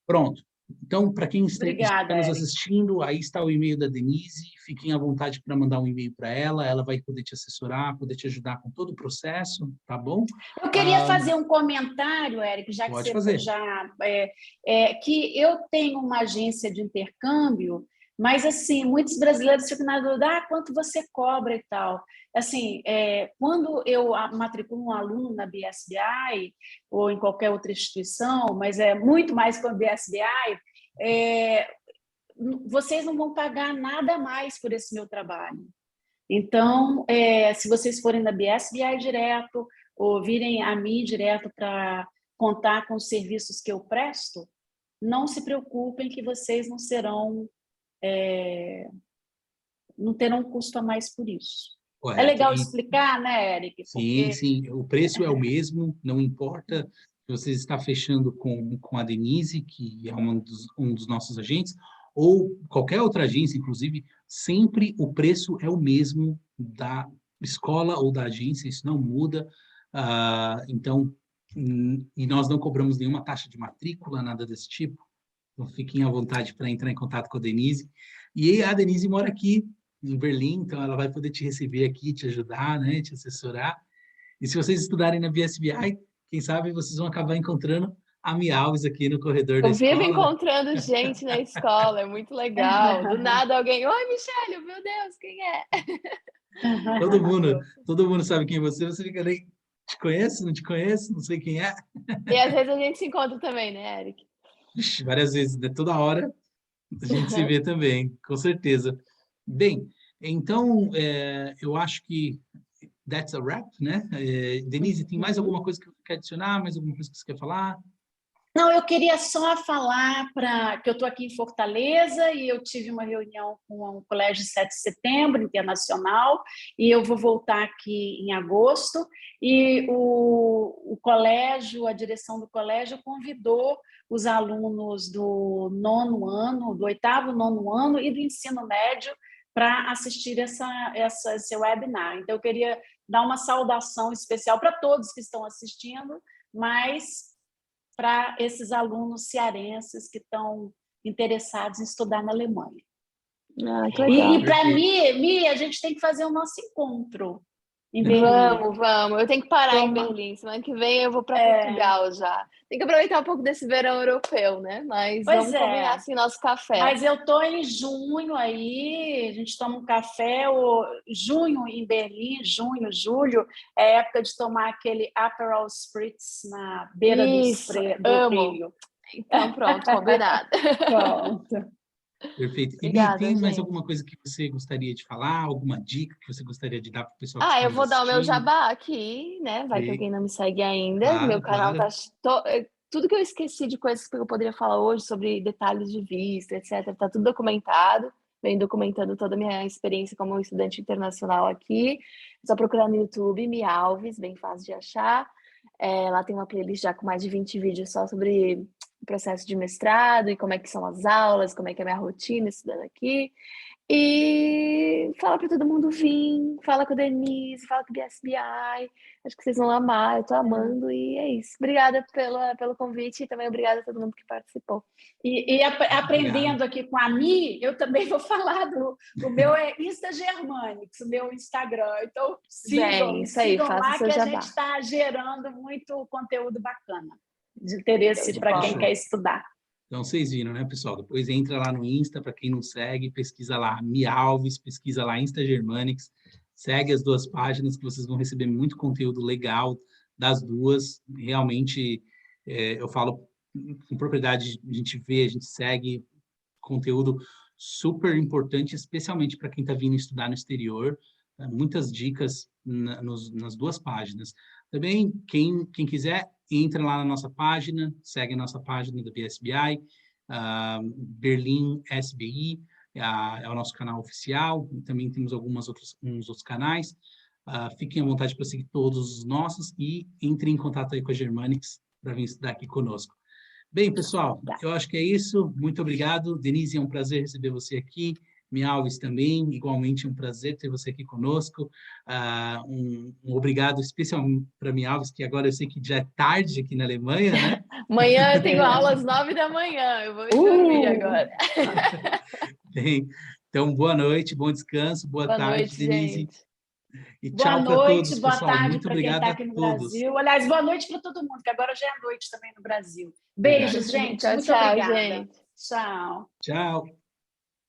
Pronto. Então, para quem está nos assistindo, aí está o e-mail da Denise. Fiquem à vontade para mandar um e-mail para ela. Ela vai poder te assessorar, poder te ajudar com todo o processo, tá bom? Eu queria fazer um comentário, Eric, já que você que eu tenho uma agência de intercâmbio, mas assim, muitos brasileiros ficam na dúvida, quanto você cobra e tal. Assim, quando eu matriculo um aluno na BSBI ou em qualquer outra instituição, mas é muito mais que a BSBI, vocês não vão pagar nada mais por esse meu trabalho. Então, se vocês forem na BSBI direto ou virem a mim direto para contar com os serviços que eu presto, não se preocupem que vocês não terão custo a mais por isso. Correto. É legal explicar, né, Eric? Porque... Sim. O preço é o mesmo, não importa se você está fechando com a Denise, que é um dos nossos agentes, ou qualquer outra agência, inclusive, sempre o preço é o mesmo da escola ou da agência, isso não muda. Então, e nós não cobramos nenhuma taxa de matrícula, nada desse tipo. Então, fiquem à vontade para entrar em contato com a Denise. E a Denise mora aqui em Berlim, então ela vai poder te receber aqui, te ajudar, né, te assessorar. E se vocês estudarem na BSBI, quem sabe vocês vão acabar encontrando a Mi Alves aqui no corredor da Eu vivo escola. encontrando gente na escola, é muito legal. Do nada alguém, oi, Michele, meu Deus, quem é? Todo mundo sabe quem é você, você fica nem, te conheço, não te conheço, não sei quem é. E às vezes a gente se encontra também, né, Eric? Ixi, várias vezes, né? Toda hora a gente se vê também, com certeza. Bem, então, eu acho que that's a wrap, né? Denise, tem mais alguma coisa que você quer adicionar? Mais alguma coisa que você quer falar? Não, eu queria só falar que eu estou aqui em Fortaleza e eu tive uma reunião com o Colégio 7 de Setembro Internacional e eu vou voltar aqui em agosto e o colégio, a direção do colégio convidou os alunos do 9º ano, do 8º, 9º ano e do ensino médio para assistir esse webinar. Então, eu queria dar uma saudação especial para todos que estão assistindo, mas para esses alunos cearenses que estão interessados em estudar na Alemanha. Ah, que legal. E para mim, a gente tem que fazer o nosso encontro em Berlim. Vamos. Eu tenho que parar em Berlim. Semana que vem eu vou para Portugal já. Tem que aproveitar um pouco desse verão europeu, né? Mas vamos combinar assim nosso café. Mas eu estou em junho aí, a gente toma um café. Junho em Berlim, junho, julho, é época de tomar aquele Aperol Spritz na beira do rio. Então pronto, combinado. Pronto. Perfeito. Obrigada, e tem mais gente. alguma coisa que você gostaria de falar? Alguma dica que você gostaria de dar para o pessoal que está Eu vou dar o meu assistindo? jabá aqui, né? Vai que alguém não me segue ainda. Claro, Meu canal claro. tá... Tudo que eu esqueci de coisas que eu poderia falar hoje sobre detalhes de vista, etc. Tá tudo documentado. Venho documentando toda a minha experiência como estudante internacional aqui. É só procurar no YouTube, Mi Alves, bem fácil de achar. Lá tem uma playlist já com mais de 20 vídeos só sobre o processo de mestrado e como é que são as aulas, como é que é a minha rotina estudando aqui. E fala para todo mundo vir, fala com a Denise, fala com o BSBI. Acho que vocês vão amar, eu tô amando e é isso. Obrigada pelo convite e também obrigada a todo mundo que participou. E aprendendo aqui com a Mi, eu também vou falar o meu é Insta Germanics, o meu Instagram. Então sigam lá que a gente está gerando muito conteúdo bacana, de interesse para quem quer estudar. Então, vocês viram, né, pessoal? Depois entra lá no Insta, para quem não segue, pesquisa lá Mi Alves, pesquisa lá Insta Germanics, segue as duas páginas que vocês vão receber muito conteúdo legal das duas. Realmente, eu falo com propriedade, a gente vê, a gente segue conteúdo super importante, especialmente para quem está vindo estudar no exterior. Muitas dicas nas duas páginas. Também, quem quiser, entra lá na nossa página, segue a nossa página da BSBI, Berlim SBI, é o nosso canal oficial, e também temos uns outros canais. Fiquem à vontade para seguir todos os nossos e entrem em contato aí com a Germanics para vir estudar aqui conosco. Bem, pessoal, eu acho que é isso. Muito obrigado. Denise, é um prazer receber você aqui. Mi Alves também, igualmente um prazer ter você aqui conosco. Um obrigado especial para Mi Alves, que agora eu sei que já é tarde aqui na Alemanha, né? Amanhã eu tenho aula às 9 da manhã, eu vou dormir agora. Bem, então, boa noite, bom descanso, boa tarde, noite, Denise. Gente. E tchau para todos, boa pessoal. tarde Muito para quem obrigado está aqui no Brasil. Aliás, boa noite para todo mundo, que agora já é noite também no Brasil. Beijos, gente. Muito obrigada. Gente. Tchau. Tchau.